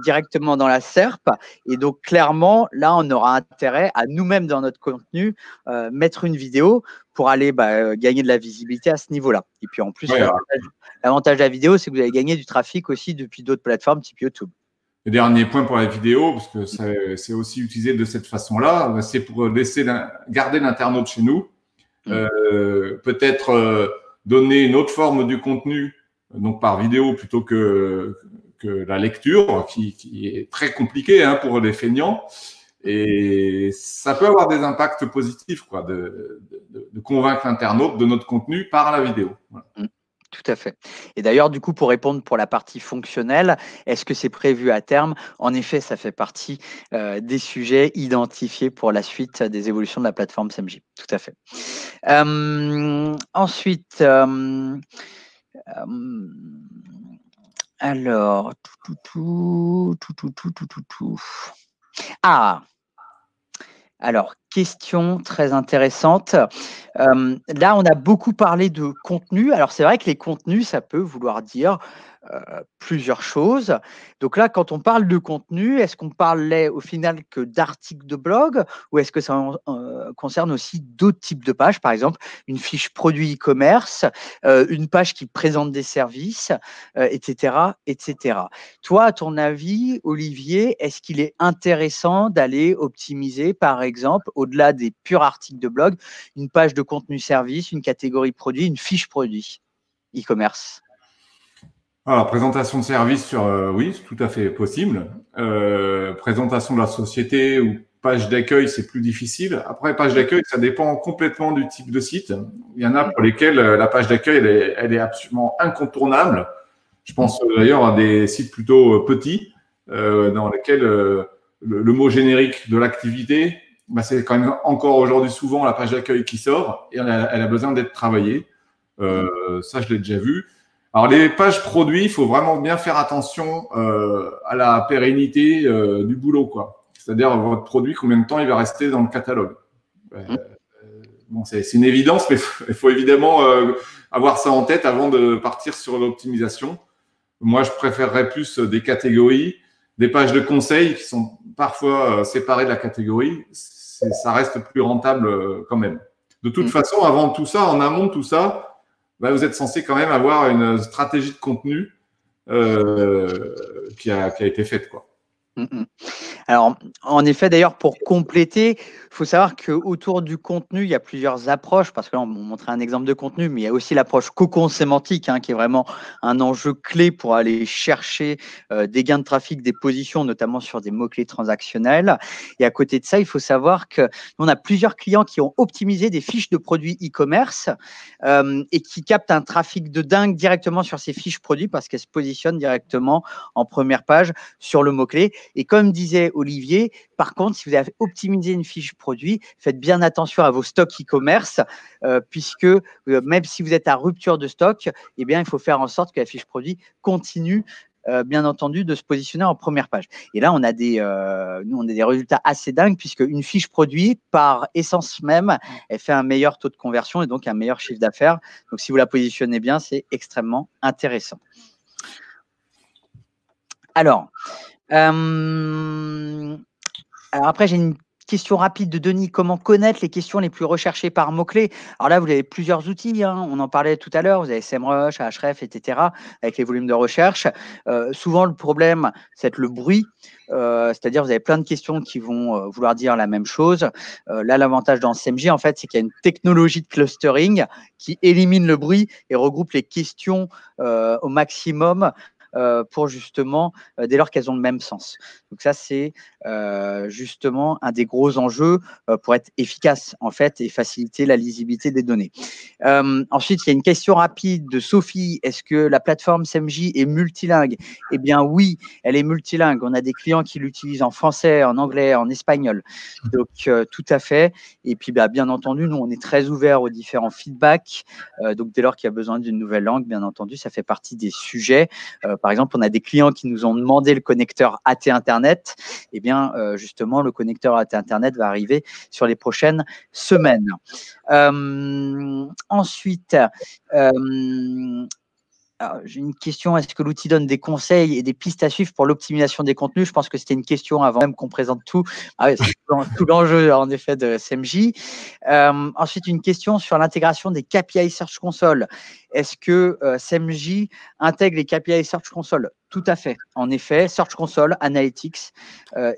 directement dans la SERP. Et donc, clairement, là, on aura intérêt à nous-mêmes, dans notre contenu, mettre une vidéo pour aller gagner de la visibilité à ce niveau-là. Et puis, en plus, l'avantage de la vidéo, c'est que vous allez gagner du trafic aussi depuis d'autres plateformes type YouTube. Le dernier point pour la vidéo, parce que c'est aussi utilisé de cette façon-là, c'est pour garder l'internaute chez nous. Peut-être donner une autre forme du contenu, donc par vidéo plutôt que la lecture, qui est très compliquée pour les feignants. Et ça peut avoir des impacts positifs, quoi, de convaincre l'internaute de notre contenu par la vidéo. Voilà. Tout à fait. Et d'ailleurs, du coup, pour répondre pour la partie fonctionnelle, est-ce que c'est prévu à terme? En effet, ça fait partie des sujets identifiés pour la suite des évolutions de la plateforme SEMJ. Tout à fait. Ensuite, alors, alors, question très intéressante. Là, on a beaucoup parlé de contenu. Alors, c'est vrai que les contenus, ça peut vouloir dire plusieurs choses. Donc là, quand on parle de contenu, est-ce qu'on parlait au final que d'articles de blog ou est-ce que ça concerne aussi d'autres types de pages, par exemple une fiche produit e-commerce, une page qui présente des services, etc., etc. Toi, à ton avis, Olivier, est-ce qu'il est intéressant d'aller optimiser, par exemple, au-delà des purs articles de blog, une page de contenu service, une catégorie produit, une fiche produit e-commerce? Alors, présentation de service oui, c'est tout à fait possible. Présentation de la société ou page d'accueil, c'est plus difficile. Après, page d'accueil, ça dépend complètement du type de site. Il y en a pour lesquels la page d'accueil, elle est absolument incontournable. Je pense d'ailleurs à des sites plutôt petits dans lesquels le mot générique de l'activité, c'est quand même encore aujourd'hui souvent la page d'accueil qui sort et elle a besoin d'être travaillée. Ça, je l'ai déjà vu. Alors, les pages produits, il faut vraiment bien faire attention à la pérennité du boulot, quoi. C'est-à-dire, votre produit, combien de temps il va rester dans le catalogue. Bon, c'est une évidence, mais il faut évidemment avoir ça en tête avant de partir sur l'optimisation. Moi, je préférerais plus des catégories, des pages de conseils qui sont parfois séparées de la catégorie. Ça reste plus rentable quand même. De toute façon, avant tout ça, en amont de tout ça, vous êtes censé quand même avoir une stratégie de contenu qui a été faite, quoi. Alors, en effet, d'ailleurs, pour compléter, il faut savoir qu'autour du contenu, il y a plusieurs approches, parce que là, on montrait un exemple de contenu, mais il y a aussi l'approche cocon sémantique, qui est vraiment un enjeu clé pour aller chercher des gains de trafic, des positions, notamment sur des mots-clés transactionnels. Et à côté de ça, il faut savoir qu'on a plusieurs clients qui ont optimisé des fiches de produits e-commerce et qui captent un trafic de dingue directement sur ces fiches produits parce qu'elles se positionnent directement en première page sur le mot-clé. Et comme disait Olivier, par contre, si vous avez optimisé une fiche produit, faites bien attention à vos stocks e-commerce, puisque même si vous êtes à rupture de stock, eh bien, il faut faire en sorte que la fiche produit continue, bien entendu, de se positionner en première page. Et là, on a des résultats assez dingues, puisque une fiche produit, par essence même, elle fait un meilleur taux de conversion et donc un meilleur chiffre d'affaires. Donc, si vous la positionnez bien, c'est extrêmement intéressant. Alors après, j'ai une question rapide de Denis. Comment connaître les questions les plus recherchées par mots-clés? Alors là, vous avez plusieurs outils. On en parlait tout à l'heure. Vous avez SEMrush, Ahrefs, etc. avec les volumes de recherche. Souvent, le problème, c'est le bruit. C'est-à-dire, vous avez plein de questions qui vont vouloir dire la même chose. Là, l'avantage dans SEMJ, en fait, c'est qu'il y a une technologie de clustering qui élimine le bruit et regroupe les questions au maximum pour justement, dès lors qu'elles ont le même sens. Donc ça, c'est justement un des gros enjeux pour être efficace en fait et faciliter la lisibilité des données. Ensuite, il y a une question rapide de Sophie. Est-ce que la plateforme SEMJ est multilingue? Eh bien oui, elle est multilingue. On a des clients qui l'utilisent en français, en anglais, en espagnol. Donc tout à fait. Et puis bien entendu, nous on est très ouverts aux différents feedbacks. Donc dès lors qu'il y a besoin d'une nouvelle langue, bien entendu, ça fait partie des sujets. Par exemple, on a des clients qui nous ont demandé le connecteur AT Internet. Eh bien justement, le connecteur AT Internet va arriver sur les prochaines semaines. Ensuite, j'ai une question. Est-ce que l'outil donne des conseils et des pistes à suivre pour l'optimisation des contenus? Je pense que c'était une question avant même qu'on présente tout. Ah oui, c'est tout l'enjeu en effet de SEMJ. Ensuite, une question sur l'intégration des KPI Search Console. Est-ce que SEMJ intègre les KPI Search Console? Tout à fait. En effet, Search Console, Analytics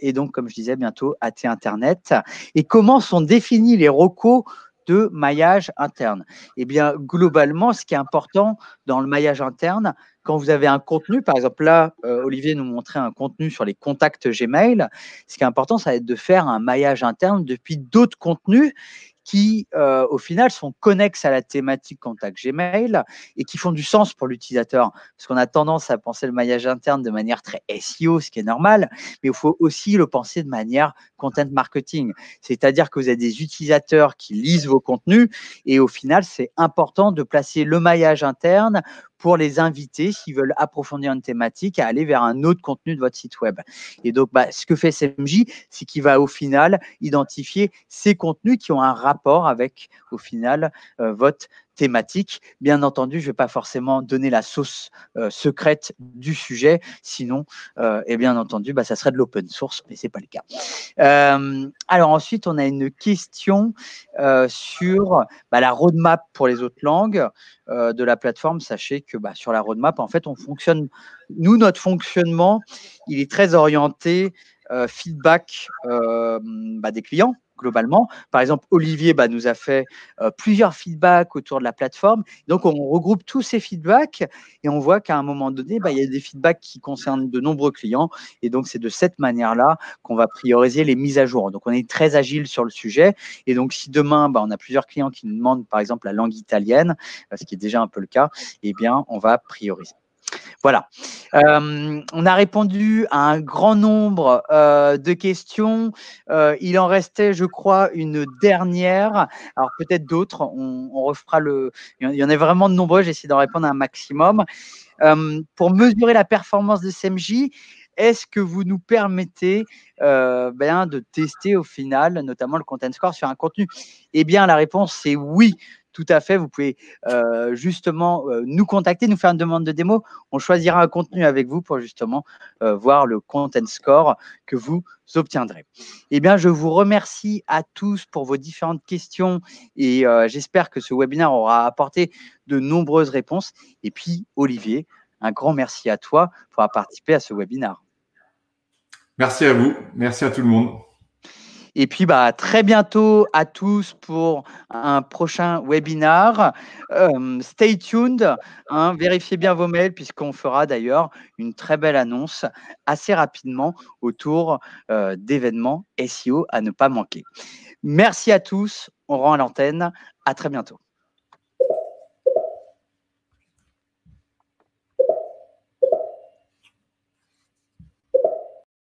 et donc, comme je disais, bientôt AT Internet. Et comment sont définis les recos de maillage interne? Eh bien, globalement, ce qui est important dans le maillage interne, quand vous avez un contenu, par exemple là, Olivier nous montrait un contenu sur les contacts Gmail, ce qui est important, ça va être de faire un maillage interne depuis d'autres contenus qui, au final, sont connexes à la thématique contact Gmail et qui font du sens pour l'utilisateur. Parce qu'on a tendance à penser le maillage interne de manière très SEO, ce qui est normal, mais il faut aussi le penser de manière content marketing. C'est-à-dire que vous avez des utilisateurs qui lisent vos contenus et au final, c'est important de placer le maillage interne pour les inviter, s'ils veulent approfondir une thématique, à aller vers un autre contenu de votre site web. Et donc, ce que fait SEMJ, c'est qu'il va au final identifier ces contenus qui ont un rapport avec, au final, votre thématique. Bien entendu, je ne vais pas forcément donner la sauce secrète du sujet, sinon, et bien entendu, ça serait de l'open source, mais ce n'est pas le cas. Alors ensuite, on a une question sur la roadmap pour les autres langues de la plateforme. Sachez que sur la roadmap, en fait, on fonctionne. Nous, notre fonctionnement, il est très orienté feedback des clients. Globalement, par exemple, Olivier nous a fait plusieurs feedbacks autour de la plateforme. Donc, on regroupe tous ces feedbacks et on voit qu'à un moment donné, il y a des feedbacks qui concernent de nombreux clients. Et donc, c'est de cette manière-là qu'on va prioriser les mises à jour. Donc, on est très agile sur le sujet. Et donc, si demain, on a plusieurs clients qui nous demandent, par exemple, la langue italienne, ce qui est déjà un peu le cas, eh bien, on va prioriser. Voilà. On a répondu à un grand nombre de questions. Il en restait, je crois, une dernière. Alors, peut-être d'autres. On refera le… Il y en a vraiment de nombreux. J'essaie d'en répondre à un maximum. Pour mesurer la performance de SEMJ, est-ce que vous nous permettez de tester au final, notamment le content score sur un contenu? Eh bien, la réponse, c'est oui. Tout à fait, vous pouvez justement nous contacter, nous faire une demande de démo. On choisira un contenu avec vous pour justement voir le content score que vous obtiendrez. Eh bien, je vous remercie à tous pour vos différentes questions et j'espère que ce webinaire aura apporté de nombreuses réponses. Et puis, Olivier, un grand merci à toi pour avoir participé à ce webinaire. Merci à vous. Merci à tout le monde. Et puis, très bientôt à tous pour un prochain webinaire. Stay tuned, vérifiez bien vos mails puisqu'on fera d'ailleurs une très belle annonce assez rapidement autour d'événements SEO à ne pas manquer. Merci à tous, on rend à l'antenne, à très bientôt.